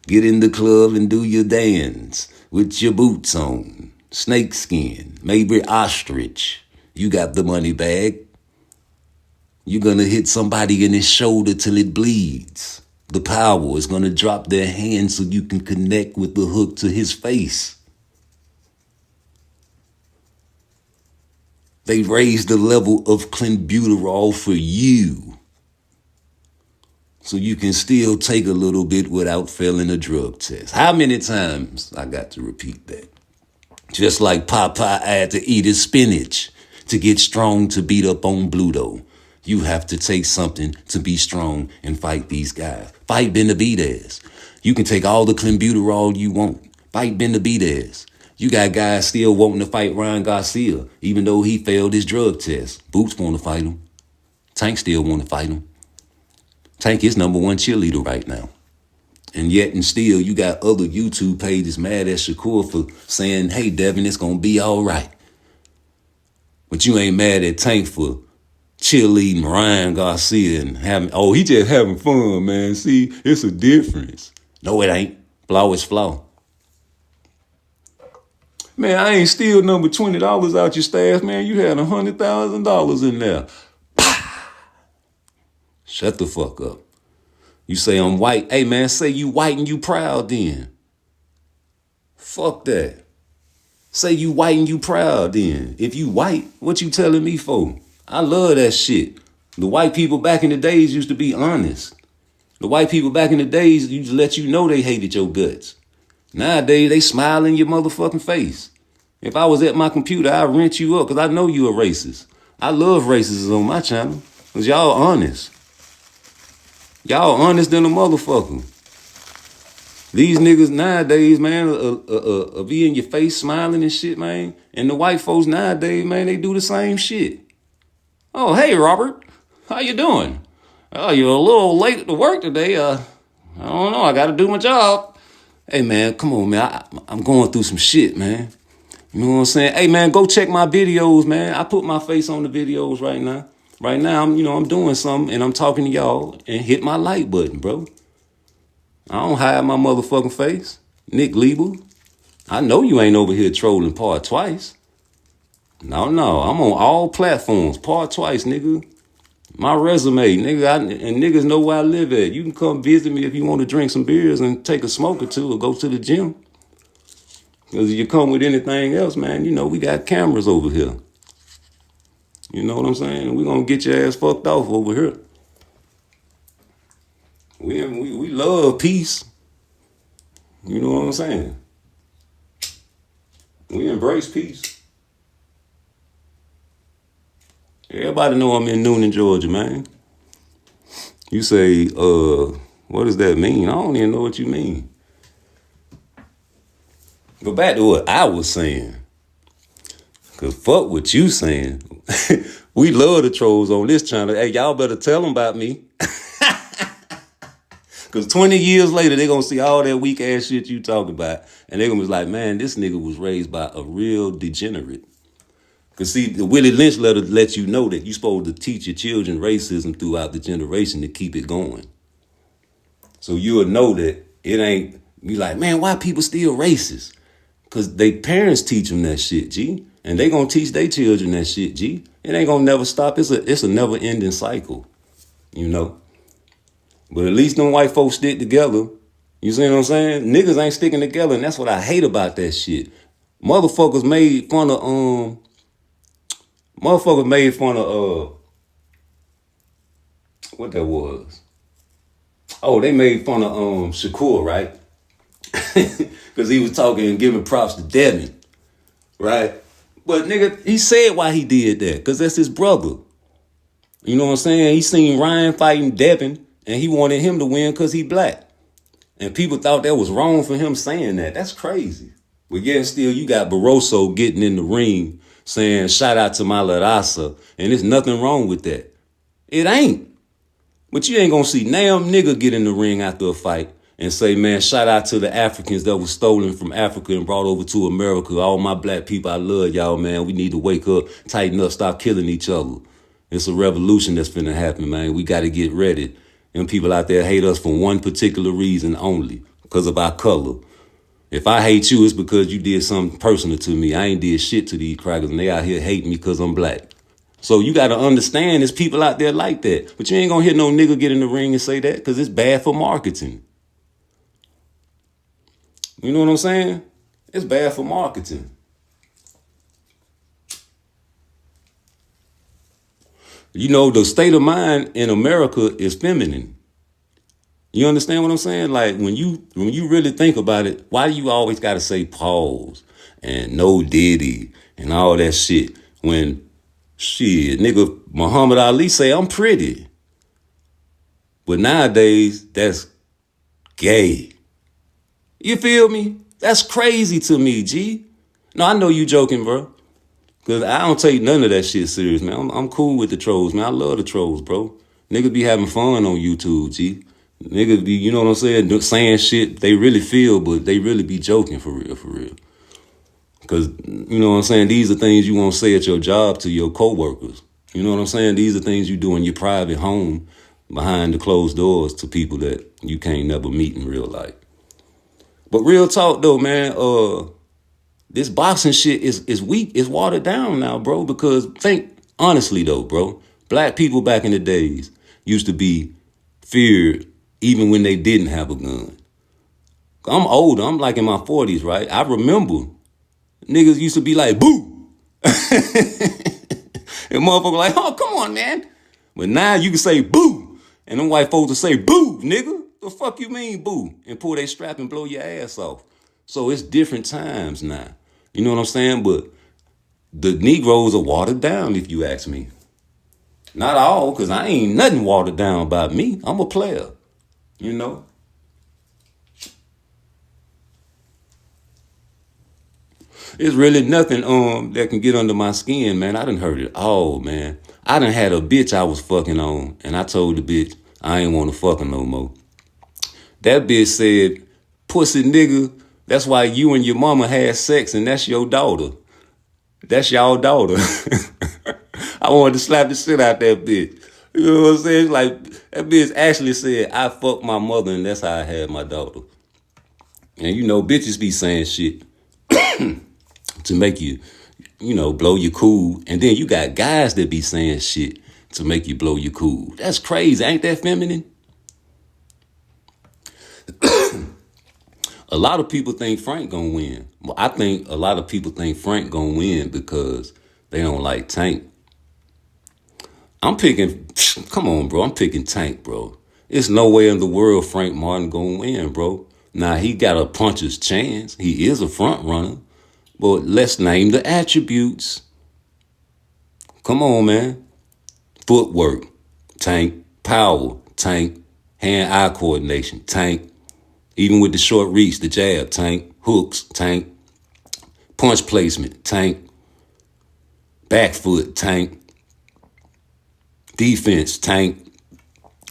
Get in the club and do your dance with your boots on. Snakeskin, maybe ostrich. You got the money bag. You're going to hit somebody in his shoulder till it bleeds. The power is going to drop their hand so you can connect with the hook to his face. They raised the level of clenbuterol for you so you can still take a little bit without failing a drug test. How many times I got to repeat that? Just like Popeye had to eat his spinach to get strong to beat up on Bluto. You have to take something to be strong and fight these guys. Fight Benavidez. You can take all the clenbuterol you want. Fight Benavidez. You got guys still wanting to fight Ryan Garcia, even though he failed his drug test. Boots want to fight him. Tank still want to fight him. Tank is number one cheerleader right now. And yet and still, you got other YouTube pages mad at Shakur for saying, hey, Devin, it's going to be all right. But you ain't mad at Tank for cheerleading Ryan Garcia and he just having fun, man. See, it's a difference. No, it ain't. Flaw is flaw. Man, I ain't steal number $20 out your stash, man. You had $100,000 in there. Shut the fuck up. You say I'm white. Hey, man, say you white and you proud then. Fuck that. Say you white and you proud then. If you white, what you telling me for? I love that shit. The white people back in the days used to be honest. The white people back in the days used to let you know they hated your guts. Nowadays, they smile in your motherfucking face. If I was at my computer, I'd rent you up because I know you a racist. I love racists on my channel because y'all honest. Y'all honest than a motherfucker. These niggas nowadays, man, be in your face smiling and shit, man. And the white folks nowadays, man, they do the same shit. Oh, hey, Robert. How you doing? Oh, you're a little late to work today. I don't know. I got to do my job. Hey, man, come on, man. I'm going through some shit, man. You know what I'm saying? Hey, man, go check my videos, man. I put my face on the videos right now. Right now, I'm doing something, and I'm talking to y'all, and hit my like button, bro. I don't hide my motherfucking face. Nick Lieber. I know you ain't over here trolling PARTTWICE. No, I'm on all platforms. PARTTWICE, nigga. My resume, nigga, and niggas know where I live at. You can come visit me if you want to drink some beers and take a smoke or two or go to the gym. Because if you come with anything else, man, we got cameras over here. You know what I'm saying? We're going to get your ass fucked off over here. We love peace. You know what I'm saying? We embrace peace. Everybody know I'm in Noonan, Georgia, man. You say, what does that mean? I don't even know what you mean. But back to what I was saying. Because fuck what you saying. We love the trolls on this channel. Hey, y'all better tell them about me. Because 20 years later, they're going to see all that weak ass shit you talking about. And they're going to be like, man, this nigga was raised by a real degenerate. Because see, the Willie Lynch letter lets you know that you're supposed to teach your children racism throughout the generation to keep it going. So you'll know that it ain't, be like, man, why people still racist? Because they parents teach them that shit, G. And they going to teach their children that shit, G. It ain't going to never stop. It's a never ending cycle, But at least them white folks stick together. You see what I'm saying? Niggas ain't sticking together, and that's what I hate about that shit. Motherfuckers made fun of what that was. Oh, they made fun of Shakur, right? Because he was talking and giving props to Devin, right? But nigga, he said why he did that, because that's his brother. You know what I'm saying? He seen Ryan fighting Devin, and he wanted him to win because he black. And people thought that was wrong for him saying that. That's crazy. But yet still, you got Barroso getting in the ring saying, shout out to my La Raza, and there's nothing wrong with that. It ain't. But you ain't gonna see damn nigga get in the ring after a fight and say, man, shout out to the Africans that was stolen from Africa and brought over to America. All my black people, I love y'all, man. We need to wake up, tighten up, stop killing each other. It's a revolution that's finna happen, man. We got to get ready. And people out there hate us for one particular reason only, because of our color. If I hate you, it's because you did something personal to me. I ain't did shit to these crackers, and they out here hating me because I'm black. So you got to understand there's people out there like that. But you ain't going to hear no nigga get in the ring and say that, because it's bad for marketing. You know what I'm saying? It's bad for marketing. The state of mind in America is feminine. You understand what I'm saying? Like when you really think about it, why do you always got to say pause and no diddy and all that shit when shit, nigga, Muhammad Ali say I'm pretty. But nowadays, that's gay. You feel me? That's crazy to me, G. No, I know you joking, bro. Because I don't take none of that shit serious, man. I'm cool with the trolls, man. I love the trolls, bro. Niggas be having fun on YouTube, G. Niggas be, you know what I'm saying, saying shit they really feel, but they really be joking for real, for real. Because, you know what I'm saying, these are things you won't say at your job to your coworkers. You know what I'm saying? These are things you do in your private home behind the closed doors to people that you can't never meet in real life. But real talk, though, man, this boxing shit is weak. It's watered down now, bro, because think honestly, though, bro, black people back in the days used to be feared even when they didn't have a gun. I'm older. I'm like in my 40s, right? I remember niggas used to be like, boo. And motherfuckers like, oh, come on, man. But now you can say boo. And them white folks will say, boo, nigga. The fuck you mean, boo? And pull their strap and blow your ass off. So it's different times now. You know what I'm saying? But the Negroes are watered down, if you ask me. Not all, because I ain't nothing watered down about me. I'm a player, you know? It's really nothing that can get under my skin, man. I done heard it all, man. I done had a bitch I was fucking on, and I told the bitch I ain't want to fuck her no more. That bitch said, pussy nigga, that's why you and your mama had sex, and that's your daughter. That's y'all daughter. I wanted to slap the shit out that bitch. You know what I'm saying? It's like, that bitch actually said, I fucked my mother and that's how I had my daughter. And you know, bitches be saying shit to make you, blow your cool. And then you got guys that be saying shit to make you blow your cool. That's crazy. Ain't that feminine? A lot of people think Frank gonna win. Well, I think a lot of people think Frank gonna win because they don't like Tank. I'm picking Tank, bro. There's no way in the world Frank Martin gonna win, bro. Now, he got a puncher's chance. He is a front runner. But let's name the attributes. Come on, man. Footwork, Tank. Power, Tank. Hand-eye coordination, Tank. Even with the short reach, the jab, Tank. Hooks, Tank. Punch placement, Tank. Back foot, Tank. Defense, Tank.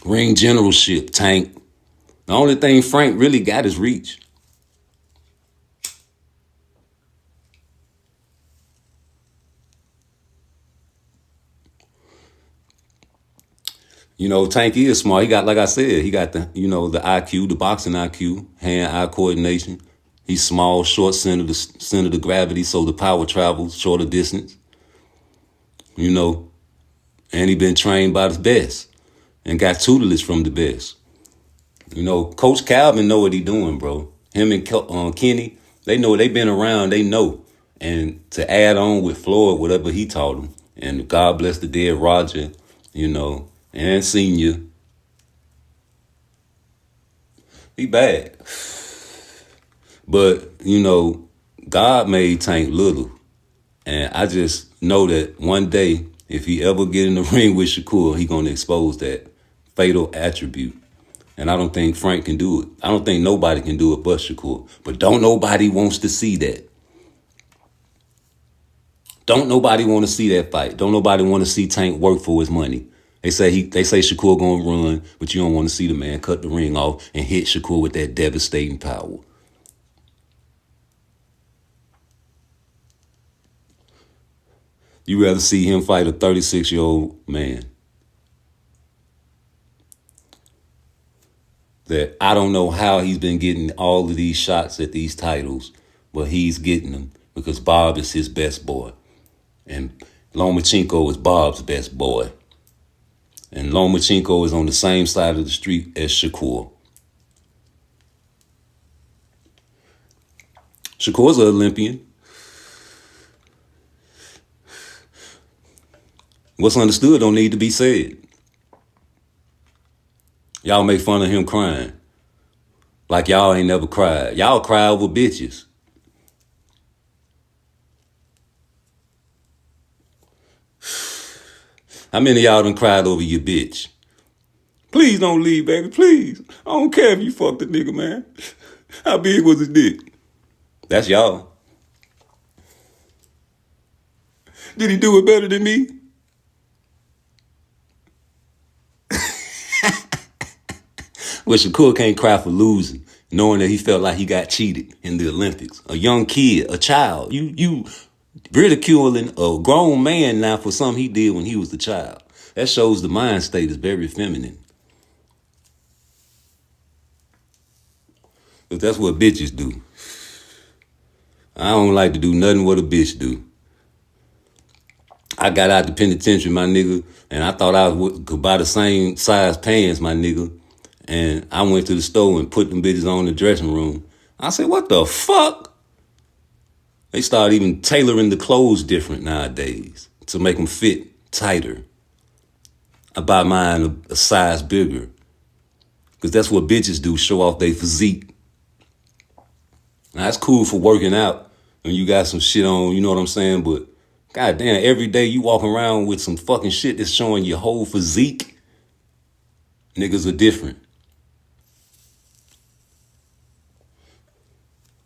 Ring generalship, Tank. The only thing Frank really got is reach. Tank is smart. He got, like I said, he got the IQ, the boxing IQ, hand-eye coordination. He's small, short center of gravity, so the power travels shorter distance. And he been trained by the best and got tutelage from the best. Coach Calvin know what he doing, bro. Him and Kenny, they know, they been around, they know. And to add on with Floyd, whatever he taught him, and God bless the dead Roger, and Senior. He bad. But, God made Tank little. And I just know that one day, if he ever get in the ring with Shakur, he going to expose that fatal attribute. And I don't think Frank can do it. I don't think nobody can do it but Shakur. But don't nobody wants to see that. Don't nobody want to see that fight. Don't nobody want to see Tank work for his money. They say Shakur gonna run, but you don't want to see the man cut the ring off and hit Shakur with that devastating power. You rather see him fight a 36-year-old man that I don't know how he's been getting all of these shots at these titles, but he's getting them because Bob is his best boy. And Lomachenko is Bob's best boy. And Lomachenko is on the same side of the street as Shakur. Shakur's an Olympian. What's understood don't need to be said. Y'all make fun of him crying. Like y'all ain't never cried. Y'all cry over bitches. How many of y'all done cried over your bitch? Please don't leave, baby, please. I don't care if you fucked the nigga, man. How big was his dick? That's y'all. Did he do it better than me? Well, Shakur can't cry for losing, knowing that he felt like he got cheated in the Olympics. A young kid, a child. You ridiculing a grown man now for something he did when he was a child. That shows the mind state is very feminine. But that's what bitches do. I don't like to do nothing what a bitch do. I got out the penitentiary, my nigga, and I thought I could buy the same size pants, my nigga. And I went to the store and put them bitches on in the dressing room. I said, what the fuck? They start even tailoring the clothes different nowadays to make them fit tighter. I buy mine a size bigger because that's what bitches do, show off their physique. Now, that's cool for working out when you got some shit on, you know what I'm saying? But goddamn, every day you walk around with some fucking shit that's showing your whole physique. Niggas are different.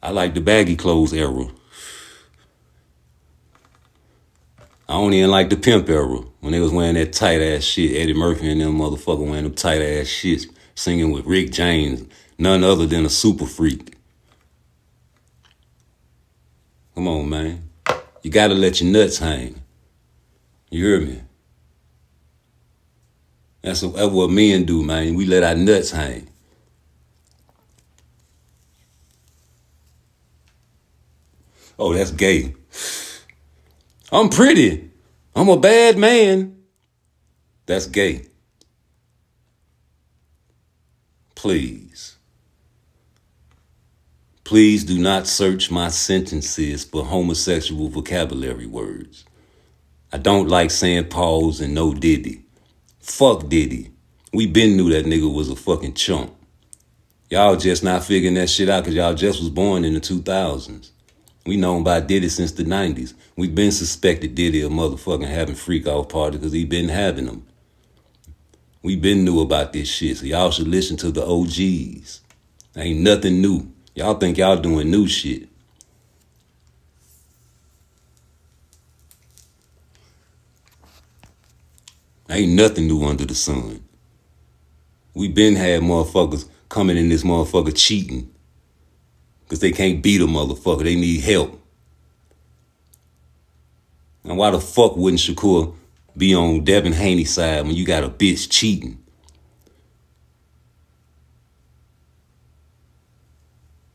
I like the baggy clothes era. I don't even like the pimp era when they was wearing that tight ass shit. Eddie Murphy and them motherfuckers wearing them tight ass shits, singing with Rick James, none other than a super freak. Come on, man. You gotta let your nuts hang. You hear me? That's what men do, man. We let our nuts hang. Oh, that's gay. I'm pretty. I'm a bad man. That's gay. Please. Please do not search my sentences for homosexual vocabulary words. I don't like saying pause and no Diddy. Fuck Diddy. We been knew that nigga was a fucking chump. Y'all just not figuring that shit out because y'all just was born in the 2000s. We known by Diddy since the 90s. We been suspected Diddy a motherfucking having freak off parties because he been having them. We been knew about this shit, so y'all should listen to the OGs. Ain't nothing new. Y'all think y'all doing new shit. Ain't nothing new under the sun. We been had motherfuckers coming in this motherfucker cheating because they can't beat a motherfucker. They need help. And why the fuck wouldn't Shakur be on Devin Haney's side when you got a bitch cheating?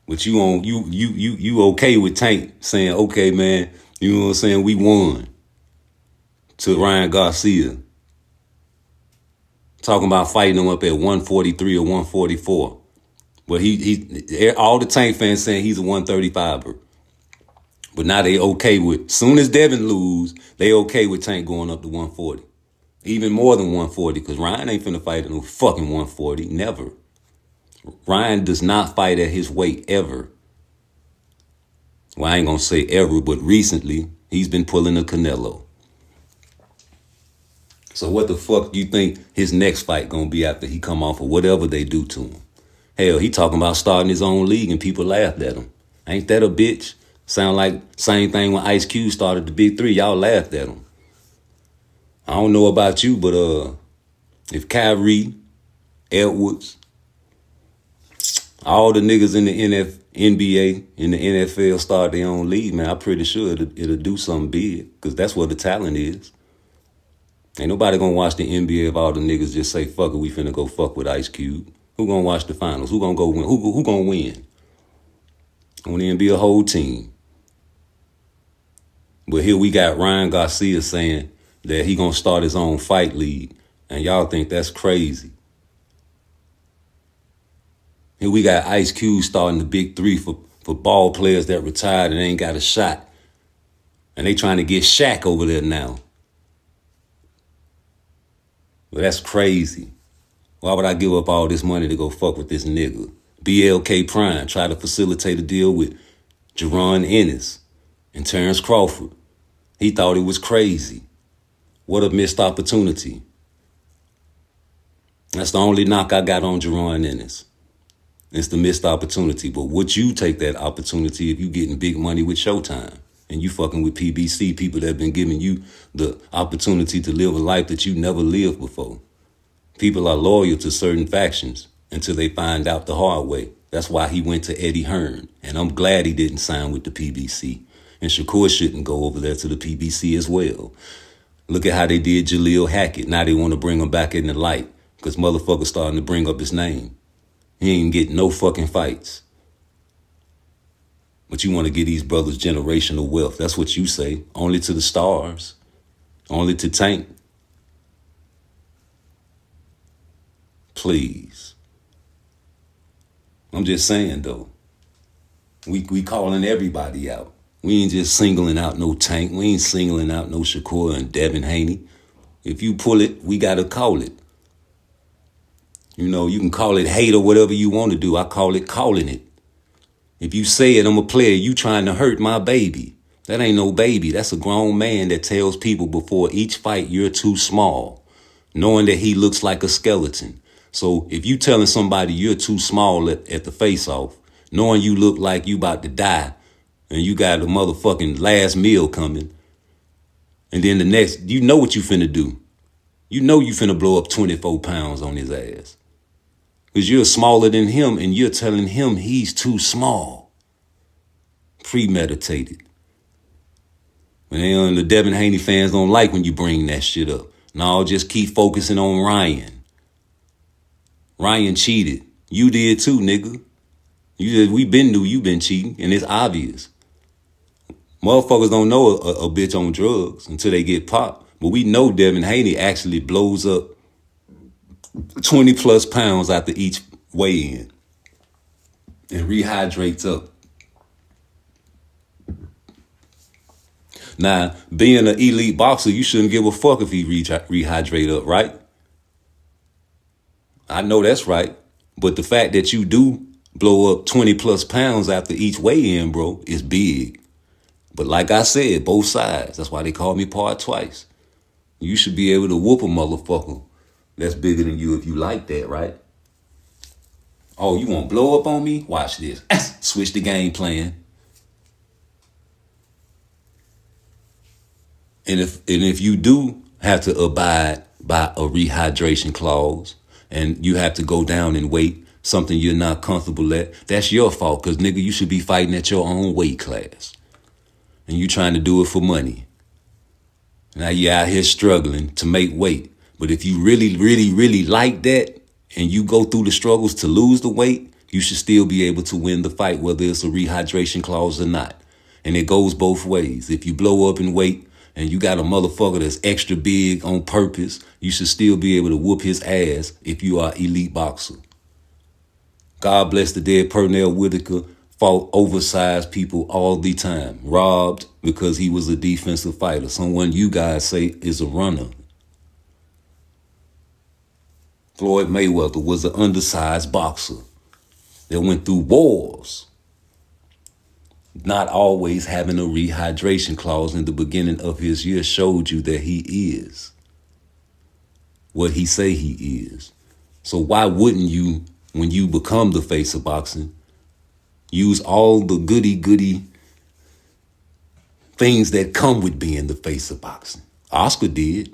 But you okay with Tank saying, okay, man, you know what I'm saying, we won to Ryan Garcia. Talking about fighting him up at 143 or 144. But he all the Tank fans saying he's a 135er. But now they okay with, soon as Devin lose, they okay with Tank going up to 140. Even more than 140, because Ryan ain't finna fight at no fucking 140. Never. Ryan does not fight at his weight ever. Well, I ain't gonna say ever, but recently, he's been pulling a Canelo. So what the fuck do you think his next fight gonna be after he come off of whatever they do to him? Hell, he talking about starting his own league and people laughed at him. Ain't that a bitch? Sound like same thing when Ice Cube started the Big Three. Y'all laughed at him. I don't know about you, but if Kyrie, Edwards, all the niggas in the NBA, in the NFL start their own league, man, I'm pretty sure it'll do something big because that's where the talent is. Ain't nobody gonna watch the NBA if all the niggas just say, fuck it, we finna go fuck with Ice Cube. Who gonna watch the finals? Who gonna go win? Who gonna win? Gonna then be a whole team. But here we got Ryan Garcia saying that he gonna start his own fight league. And y'all think that's crazy. Here we got Ice Cube starting the Big Three for ball players that retired and ain't got a shot. And they trying to get Shaq over there now. Well, that's crazy. Why would I give up all this money to go fuck with this nigga? BLK Prime tried to facilitate a deal with Jerron Ennis and Terrence Crawford. He thought it was crazy. What a missed opportunity. That's the only knock I got on Jerron Ennis. It's the missed opportunity. But would you take that opportunity if you getting big money with Showtime and you fucking with PBC, people that have been giving you the opportunity to live a life that you never lived before? People are loyal to certain factions until they find out the hard way. That's why he went to Eddie Hearn. And I'm glad he didn't sign with the PBC. And Shakur shouldn't go over there to the PBC as well. Look at how they did Jaleel Hackett. Now they want to bring him back in the light because motherfuckers starting to bring up his name. He ain't getting no fucking fights. But you want to give these brothers generational wealth. That's what you say. Only to the stars. Only to Tank. Please. I'm just saying, though. We calling everybody out. We ain't just singling out no Tank. We ain't singling out no Shakur and Devin Haney. If you pull it, we got to call it. You know, you can call it hate or whatever you want to do. I call it calling it. If you say it, I'm a player. You trying to hurt my baby. That ain't no baby. That's a grown man that tells people before each fight you're too small, knowing that he looks like a skeleton. So if you telling somebody you're too small at the face-off, knowing you look like you about to die, and you got a motherfucking last meal coming, and then the next, you know what you finna do. You know you finna blow up 24 pounds on his ass. Because you're smaller than him and you're telling him he's too small. Premeditated. And the Devin Haney fans don't like when you bring that shit up. No, just keep focusing on Ryan. Ryan cheated. You did too, nigga. We been knew you been cheating, and it's obvious. Motherfuckers don't know a bitch on drugs until they get popped. But we know Devin Haney actually blows up 20 plus pounds after each weigh-in and rehydrates up. Now, being an elite boxer, you shouldn't give a fuck if he rehydrate up, right? I know that's right. But the fact that you do blow up 20 plus pounds after each weigh-in, bro, is big. But like I said, both sides. That's why they call me PARTTWICE. You should be able to whoop a motherfucker that's bigger than you if you like that, right? Oh, you want to blow up on me? Watch this. Switch the game plan. And if you do have to abide by a rehydration clause and you have to go down in weight, something you're not comfortable at, that's your fault. Because, nigga, you should be fighting at your own weight class. And you trying to do it for money. Now you're out here struggling to make weight. But if you really, really, really like that and you go through the struggles to lose the weight, you should still be able to win the fight, whether it's a rehydration clause or not. And it goes both ways. If you blow up in weight and you got a motherfucker that's extra big on purpose, you should still be able to whoop his ass if you are elite boxer. God bless the dead Pernell Whitaker. Fought oversized people all the time. Robbed because he was a defensive fighter. Someone you guys say is a runner. Floyd Mayweather was an undersized boxer that went through wars. Not always having a rehydration clause in the beginning of his year showed you that he is what he say he is. So why wouldn't you, when you become the face of boxing, use all the goody things that come with being the face of boxing? Oscar did.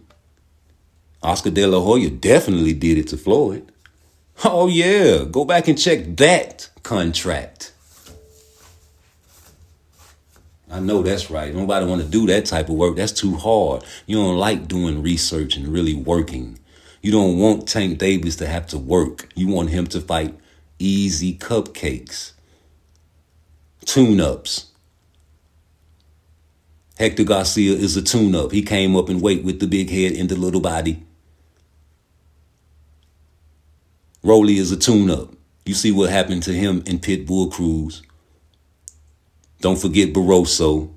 Oscar De La Hoya definitely did it to Floyd. Oh, yeah. Go back and check that contract. I know that's right. Nobody want to do that type of work. That's too hard. You don't like doing research and really working. You don't want Tank Davis to have to work. You want him to fight easy cupcakes. Tune-ups. Hector Garcia is a tune-up. He came up in weight with the big head and the little body. Rolly is a tune-up. You see what happened to him in Pitbull Cruz. Don't forget Barroso.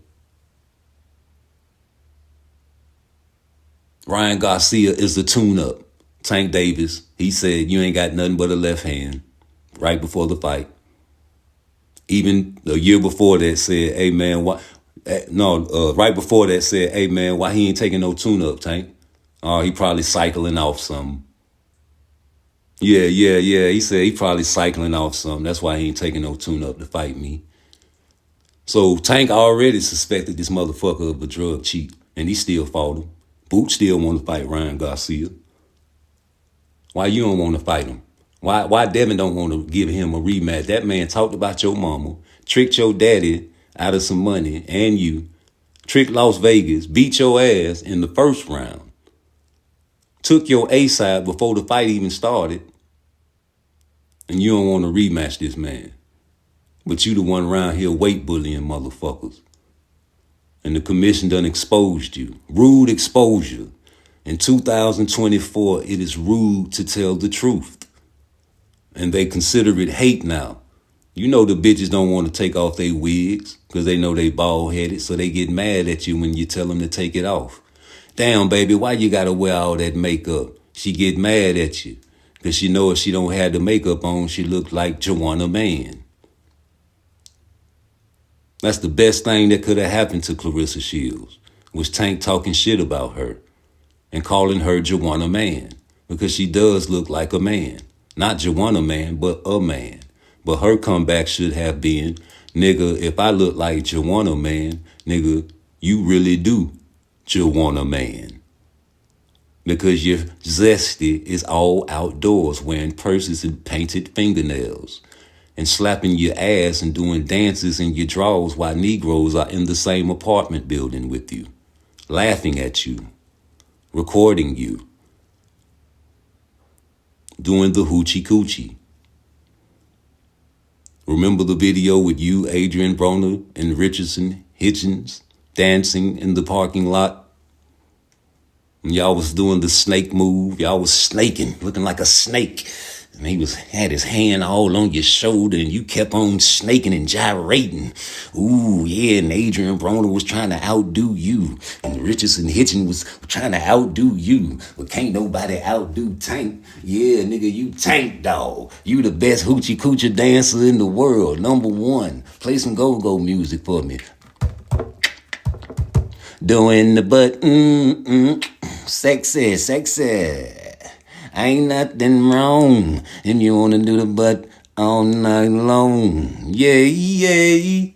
Ryan Garcia is a tune-up. Tank Davis, he said, you ain't got nothing but a left hand right before the fight. Even a year before that said, hey, man, right before that said, hey, man, why he ain't taking no tune-up, Tank? Oh, he probably cycling off something. Yeah. He said he probably cycling off something. That's why he ain't taking no tune-up to fight me. So Tank already suspected this motherfucker of a drug cheat, and he still fought him. Boot still want to fight Ryan Garcia. Why you don't want to fight him? Why Devin don't want to give him a rematch? That man talked about your mama, tricked your daddy out of some money, and you tricked Las Vegas, beat your ass in the first round, took your A-side before the fight even started, and you don't want to rematch this man. But you the one around here weight bullying motherfuckers. And the commission done exposed you. Rude exposure. In 2024, it is rude to tell the truth. And they consider it hate now. You know the bitches don't want to take off their wigs because they know they bald-headed, so they get mad at you when you tell them to take it off. Damn, baby, why you got to wear all that makeup? She get mad at you because she know if she don't have the makeup on, she look like Joanna Man. That's the best thing that could have happened to Clarissa Shields, was Tank talking shit about her and calling her Joanna Man because she does look like a man. Not Joanna Man, but a man. But her comeback should have been, nigga, if I look like Joanna Man, nigga, you really do Joanna Man. Because your zesty is all outdoors wearing purses and painted fingernails. and slapping your ass and doing dances in your drawers while Negroes are in the same apartment building with you, laughing at you, recording you, doing the hoochie coochie. Remember the video with you, Adrian Broner, and Richardson Hitchens dancing in the parking lot? And y'all was doing the snake move. Y'all was snaking, looking like a snake. And he had his hand all on your shoulder, and you kept on snaking and gyrating. Ooh, yeah, and Adrian Broner was trying to outdo you. And Richardson Hitchens was trying to outdo you. But can't nobody outdo Tank. Yeah, nigga, you Tank, dog. You the best hoochie coochie dancer in the world. Number one. Play some go-go music for me. Doing the butt, sexy, sexy. Ain't nothing wrong if you wanna do the butt all night long. Yeah, yeah.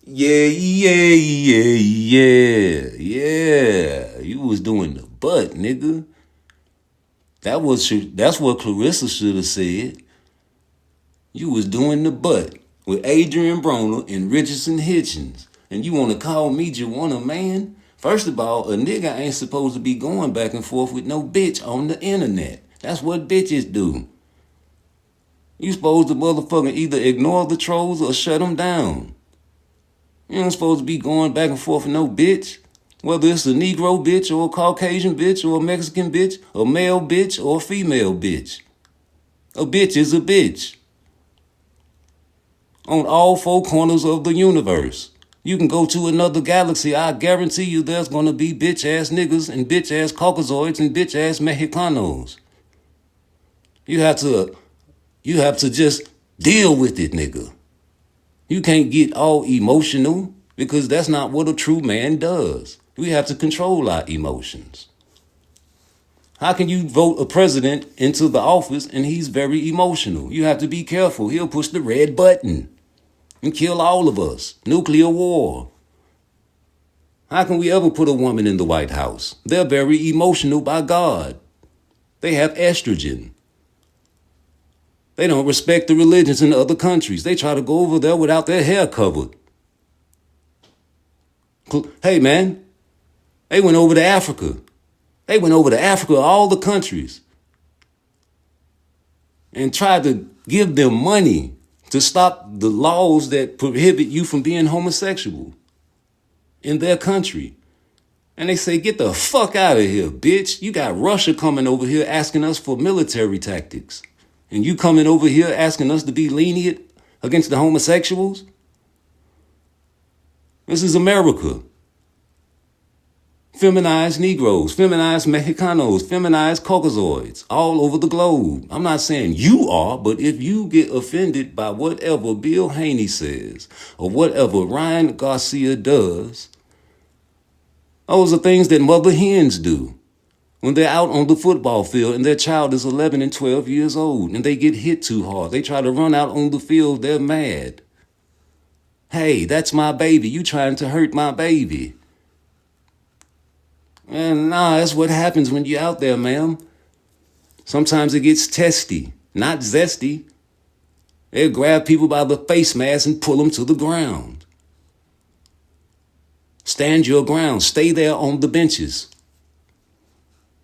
Yeah, yeah, yeah, yeah, yeah. You was doing the butt, nigga. That's what Clarissa should have said. You was doing the butt with Adrian Broner and Richardson Hitchens. And you wanna call me Joanna, man? First of all, a nigga ain't supposed to be going back and forth with no bitch on the internet. That's what bitches do. You supposed to motherfucking either ignore the trolls or shut them down. You ain't supposed to be going back and forth with no bitch. Whether it's a Negro bitch or a Caucasian bitch or a Mexican bitch, a male bitch or a female bitch. A bitch is a bitch. On all four corners of the universe. You can go to another galaxy. I guarantee you there's going to be bitch-ass niggas and bitch-ass Caucasoids and bitch-ass Mexicanos. You have to just deal with it, nigga. You can't get all emotional because that's not what a true man does. We have to control our emotions. How can you vote a president into the office and he's very emotional? You have to be careful. He'll push the red button and kill all of us. Nuclear war. How can we ever put a woman in the White House? They're very emotional by God. They have estrogen. They don't respect the religions in other countries. They try to go over there without their hair covered. Hey, man, they went over to Africa. They went over to Africa, all the countries, and tried to give them money to stop the laws that prohibit you from being homosexual in their country. And they say, get the fuck out of here, bitch. You got Russia coming over here asking us for military tactics. And you coming over here asking us to be lenient against the homosexuals? This is America. Feminized Negroes, feminized Mexicanos, feminized Caucasoids all over the globe. I'm not saying you are, but if you get offended by whatever Bill Haney says or whatever Ryan Garcia does, those are things that mother hens do. When they're out on the football field and their child is 11 and 12 years old and they get hit too hard, they try to run out on the field, they're mad. Hey, that's my baby. You trying to hurt my baby. And that's what happens when you're out there, ma'am. Sometimes it gets testy, not zesty. They'll grab people by the face mask and pull them to the ground. Stand your ground. Stay there on the benches.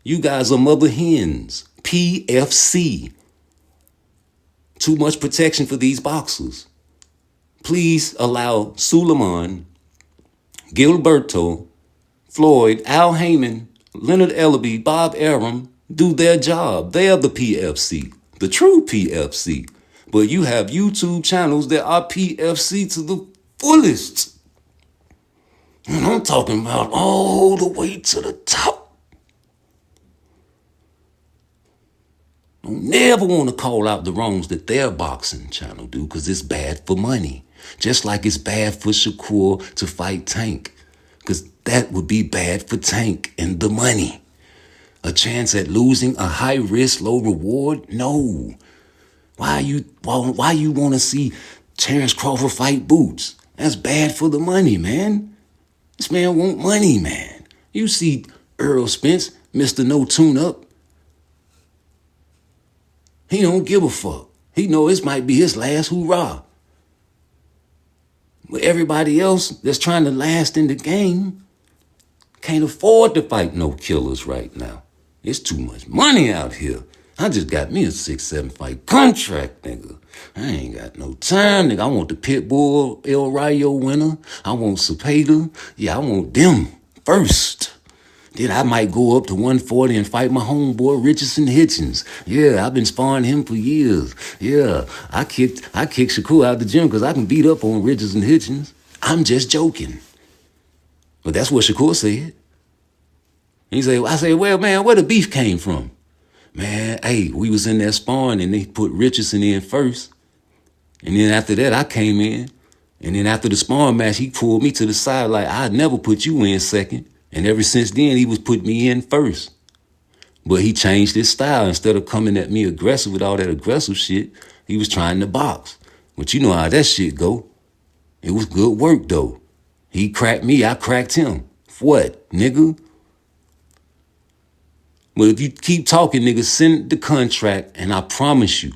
You guys are mother hens. PFC. Too much protection for these boxers. Please allow Suleiman, Gilberto, Floyd, Al Heyman, Leonard Ellaby, Bob Arum do their job. They are the PFC, the true PFC. But you have YouTube channels that are PFC to the fullest. And I'm talking about all the way to the top. Don't never want to call out the wrongs that their boxing channel do because it's bad for money. Just like it's bad for Shakur to fight Tank because that would be bad for Tank and the money. A chance at losing, a high risk, low reward? No. Why you want to see Terrence Crawford fight Boots? That's bad for the money, man. This man want money, man. You see Earl Spence, Mr. No Tune-Up. He don't give a fuck. He know this might be his last hoorah. But everybody else that's trying to last in the game can't afford to fight no killers right now. It's too much money out here. I just got me a 6-7 fight contract, nigga. I ain't got no time, nigga. I want the Pitbull El Rayo winner. I want Cepeda. Yeah, I want them first. Then I might go up to 140 and fight my homeboy Richardson Hitchens. Yeah, I've been sparring him for years. Yeah, I kicked Shakur out the gym because I can beat up on Richardson Hitchens. I'm just joking. But that's what Shakur said. I say, well, man, where the beef came from? Man, hey, we was in there sparring and they put Richardson in first. And then after that, I came in. And then after the sparring match, he pulled me to the side like, I'd never put you in second. And ever since then, he was putting me in first. But he changed his style. Instead of coming at me aggressive with all that aggressive shit, he was trying to box. But you know how that shit go. It was good work, though. He cracked me, I cracked him. What, nigga? But if you keep talking, nigga, send the contract, and I promise you,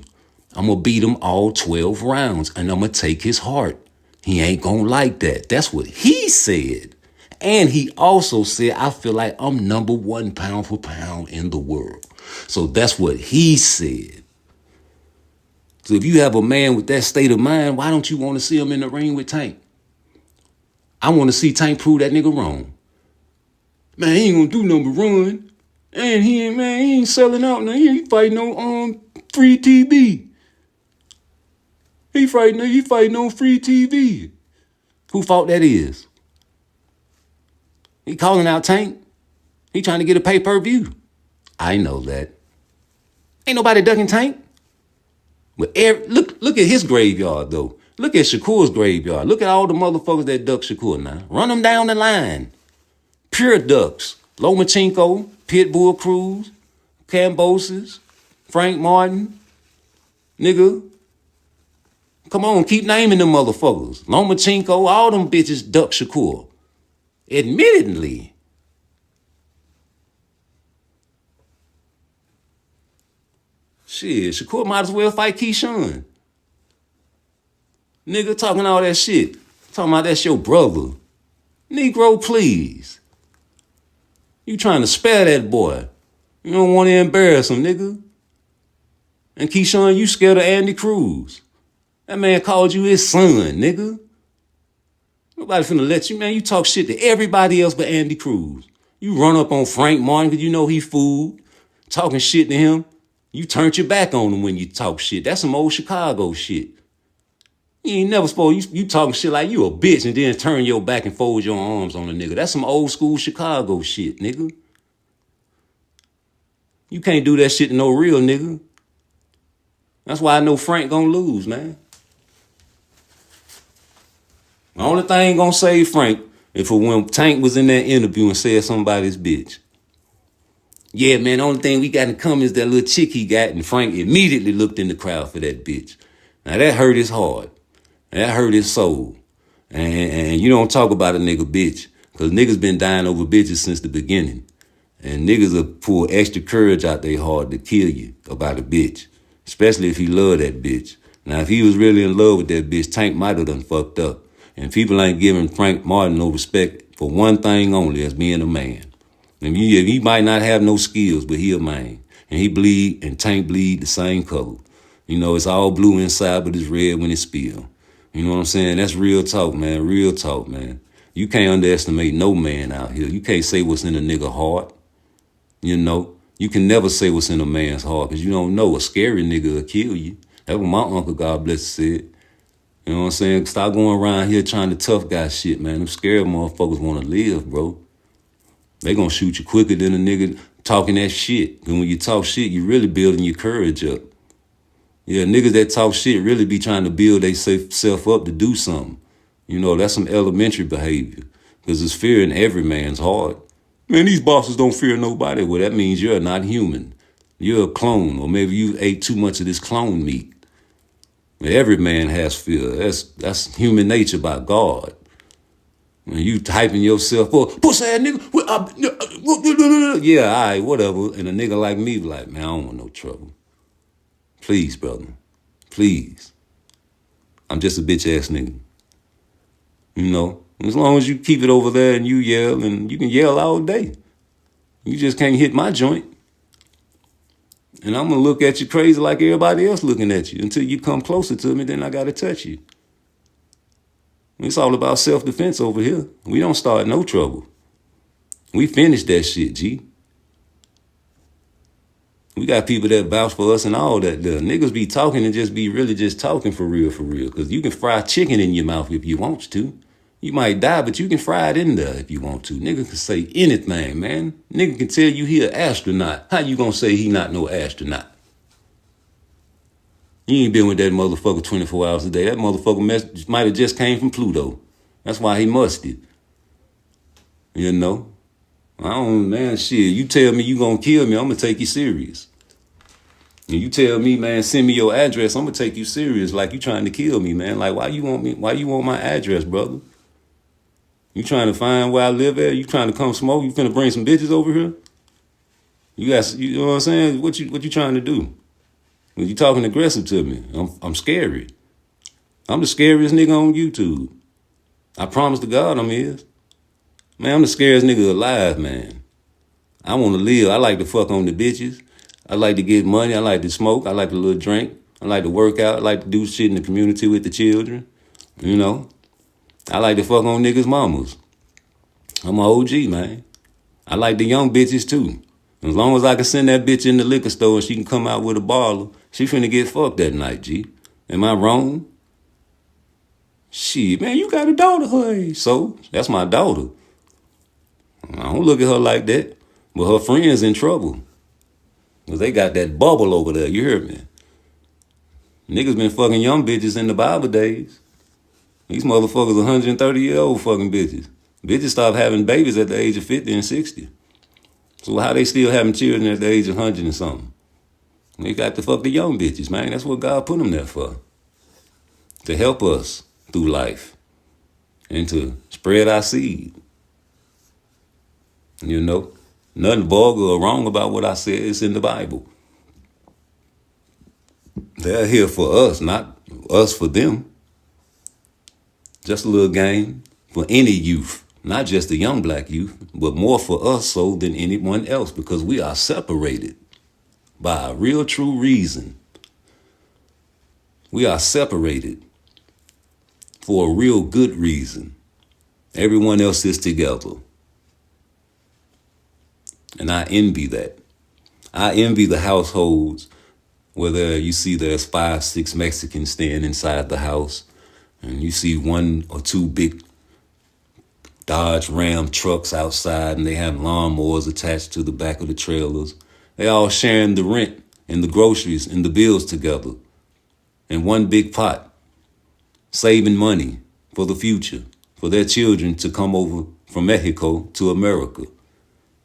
I'm going to beat him all 12 rounds, and I'm going to take his heart. He ain't going to like that. That's what he said. And he also said, I feel like I'm #1 pound for pound in the world. So that's what he said. So if you have a man with that state of mind, why don't you want to see him in the ring with Tank? I want to see Tank prove that nigga wrong. Man, he ain't going to do nothing but run. And he ain't selling out now. He ain't fighting no free TV. He fighting on free TV. Who fault that is? He calling out Tank. He trying to get a pay-per-view. I know that. Ain't nobody ducking Tank. But look at his graveyard, though. Look at Shakur's graveyard. Look at all the motherfuckers that duck Shakur now. Run them down the line. Pure ducks. Lomachenko, Pitbull Cruz, Cambosis, Frank Martin. Nigga. Come on, keep naming them motherfuckers. Lomachenko, all them bitches duck Shakur. Admittedly. Shit, Shakur might as well fight Keyshawn. Nigga talking all that shit. Talking about that's your brother. Negro, please. You trying to spare that boy. You don't want to embarrass him, nigga. And Keyshawn, you scared of Andy Cruz. That man called you his son, nigga. Nobody finna let you, man. You talk shit to everybody else but Andy Cruz. You run up on Frank Martin because you know he fooled. Talking shit to him. You turned your back on him when you talk shit. That's some old Chicago shit. You ain't never supposed, you talking shit like you a bitch and then turn your back and fold your arms on a nigga. That's some old school Chicago shit, nigga. You can't do that shit to no real nigga. That's why I know Frank gonna lose, man. The only thing gonna save Frank is for when Tank was in that interview and said something about his bitch. Yeah, man, the only thing we got in common is that little chick he got, and Frank immediately looked in the crowd for that bitch. Now that hurt his heart. That hurt his soul. And you don't talk about a nigga bitch, because niggas been dying over bitches since the beginning. And niggas will pull extra courage out their heart to kill you about a bitch, especially if he love that bitch. Now, if he was really in love with that bitch, Tank might have done fucked up. And people ain't giving Frank Martin no respect for one thing only, as being a man. And he might not have no skills, but he a man. And he bleed, and Tank bleed the same color. You know, it's all blue inside, but it's red when it spill. You know what I'm saying? That's real talk, man. Real talk, man. You can't underestimate no man out here. You can't say what's in a nigga heart. You know? You can never say what's in a man's heart, because you don't know. A scary nigga will kill you. That's what my uncle, God bless, said. You know what I'm saying? Stop going around here trying to tough guy shit, man. Them scared motherfuckers want to live, bro. They gonna shoot you quicker than a nigga talking that shit. And when you talk shit, you really building your courage up. Yeah, niggas that talk shit really be trying to build their self up to do something. You know, that's some elementary behavior. Because there's fear in every man's heart. Man, these bosses don't fear nobody. Well, that means you're not human. You're a clone, or maybe you ate too much of this clone meat. Every man has fear. That's human nature by God. When you typing yourself up, pussy ass nigga, yeah, all right, whatever. And a nigga like me be like, man, I don't want no trouble. Please, brother. Please. I'm just a bitch ass nigga. You know, as long as you keep it over there and you yell, and you can yell all day. You just can't hit my joint. And I'm going to look at you crazy like everybody else looking at you until you come closer to me, then I got to touch you. It's all about self-defense over here. We don't start no trouble. We finish that shit, G. We got people that vouch for us and all that. The niggas be talking and just be really just talking for real. Because you can fry chicken in your mouth if you want to. You might die, but you can fry it in there if you want to. Nigga can say anything, man. Nigga can tell you he an astronaut. How you gonna say he not no astronaut? You ain't been with that motherfucker 24 hours a day. That motherfucker might have just came from Pluto. That's why he musty. You know? I don't, man, shit. You tell me you gonna kill me, I'm gonna take you serious. And you tell me, man, send me your address, I'm gonna take you serious like you trying to kill me, man. Like, why you want my address, brother? You trying to find where I live at? You trying to come smoke? You finna bring some bitches over here? You know what I'm saying? What you trying to do? When you talking aggressive to me, I'm scary. I'm the scariest nigga on YouTube. I promise to God I'm is. Man, I'm the scariest nigga alive, man. I want to live. I like to fuck on the bitches. I like to get money. I like to smoke. I like to little drink. I like to work out. I like to do shit in the community with the children. You know? I like to fuck on niggas' mamas. I'm an OG, man. I like the young bitches, too. As long as I can send that bitch in the liquor store and she can come out with a bottle, she finna get fucked that night, G. Am I wrong? Shit, man, you got a daughter her age. So, that's my daughter. I don't look at her like that. But her friends in trouble. Because they got that bubble over there, you hear me? Niggas been fucking young bitches in the Bible days. These motherfuckers 130-year-old fucking bitches. Bitches stop having babies at the age of 50 and 60. So how they still having children at the age of 100 and something? They got to fuck the young bitches, man. That's what God put them there for. To help us through life. And to spread our seed. You know? Nothing vulgar or wrong about what I said. It's in the Bible. They're here for us, not us for them. Just a little game for any youth, not just the young black youth, but more for us so than anyone else, because we are separated by a real true reason. We are separated for a real good reason. Everyone else is together. And I envy that. I envy the households where you see there's 5, 6 Mexicans staying inside the house. And you see 1 or 2 big Dodge Ram trucks outside, and they have lawnmowers attached to the back of the trailers. They all sharing the rent and the groceries and the bills together in one big pot, saving money for the future, for their children to come over from Mexico to America,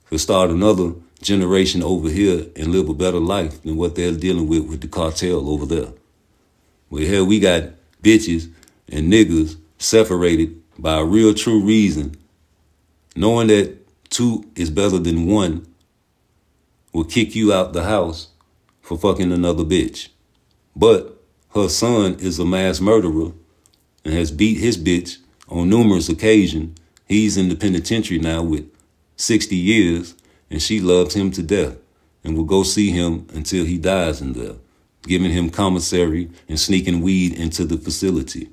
to start another generation over here and live a better life than what they're dealing with the cartel over there. Well, here we got bitches and niggas separated by a real true reason, knowing that 2 is better than 1 will kick you out the house for fucking another bitch. But her son is a mass murderer and has beat his bitch on numerous occasions. He's in the penitentiary now with 60 years, and she loves him to death and will go see him until he dies in there, giving him commissary and sneaking weed into the facility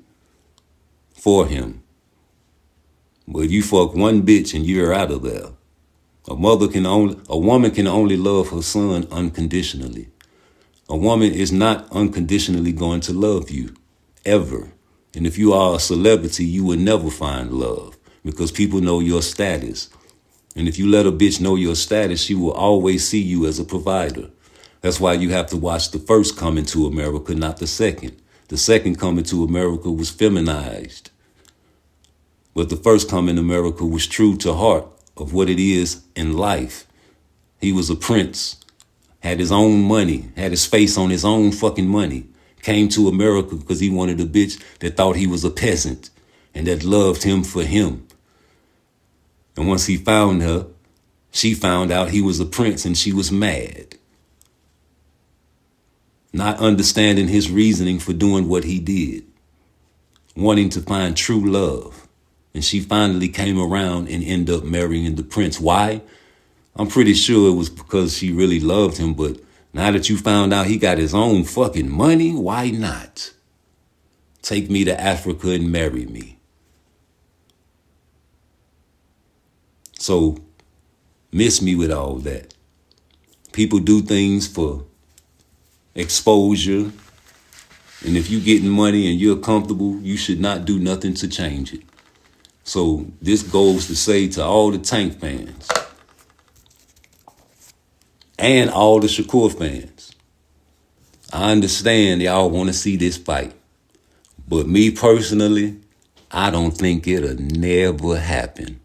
for him. But you fuck 1 bitch and you're out of there. A woman can only love her son unconditionally. A woman is not unconditionally going to love you, ever. And if you are a celebrity, you will never find love because people know your status. And if you let a bitch know your status, she will always see you as a provider. That's why you have to watch the first coming to America, not the second. The second coming to America was feminized. But the first coming to America was true to heart of what it is in life. He was a prince, had his own money, had his face on his own fucking money, came to America because he wanted a bitch that thought he was a peasant and that loved him for him. And once he found her, she found out he was a prince and she was mad. not understanding his reasoning for doing what he did, wanting to find true love. And she finally came around and ended up marrying the prince. Why? I'm pretty sure it was because she really loved him, but now that you found out he got his own fucking money, why not? Take me to Africa and marry me. So, miss me with all that. People do things for exposure. And if you're getting money and you're comfortable, you should not do nothing to change it. So this goes to say to all the Tank fans and all the Shakur fans, I understand y'all want to see this fight. But me personally, I don't think it'll never happen.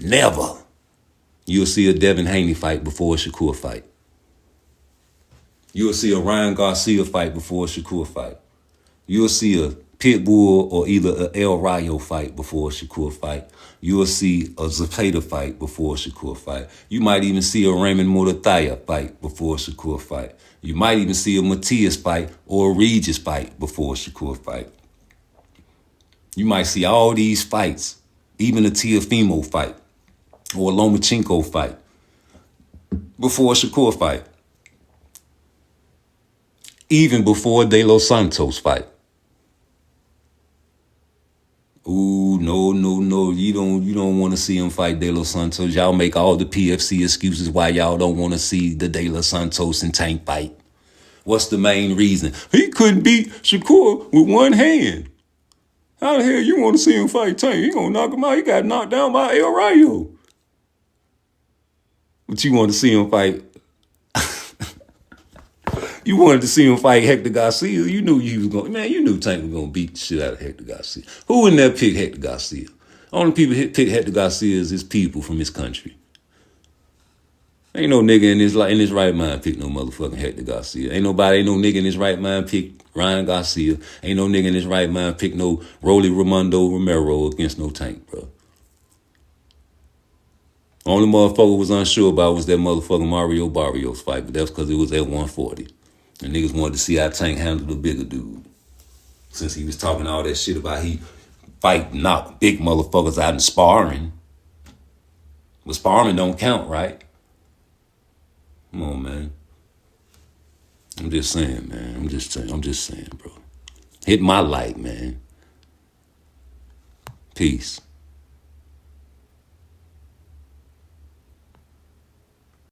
Never. You'll see a Devin Haney fight before a Shakur fight. You'll see a Ryan Garcia fight before a Shakur fight. You'll see a Pitbull or either a El Rayo fight before a Shakur fight. You'll see a Zepeda fight before a Shakur fight. You might even see a Raymond Morataya fight before a Shakur fight. You might even see a Matias fight or a Regis fight before a Shakur fight. You might see all these fights, even a Teofimo fight or a Lomachenko fight before a Shakur fight. Even before a De Los Santos fight. Ooh, no. You don't want to see him fight De Los Santos. Y'all make all the PFC excuses why y'all don't want to see the De Los Santos and Tank fight. What's the main reason? He couldn't beat Shakur with one hand. How the hell you want to see him fight Tank? He gonna knock him out. He got knocked down by El Rayo. But you want to see him fight? You wanted to see him fight Hector Garcia. You knew he was going. Man, you knew Tank was going to beat the shit out of Hector Garcia. Who in there picked Hector Garcia? Only people pick Hector Garcia is his people from his country. Ain't no nigga in his right mind pick no motherfucking Hector Garcia. Ain't no nigga in his right mind pick Ryan Garcia. Ain't no nigga in his right mind pick no Rolly Ramondo Romero against no Tank, bro. Only motherfucker was unsure about was that motherfucking Mario Barrios fight, but that's because it was at 140. And niggas wanted to see how Tank handled the bigger dude. Since he was talking all that shit about he knock big motherfuckers out in sparring. But sparring don't count, right? Come on, man. I'm just saying, man. I'm just saying, bro. Hit my like, man. Peace.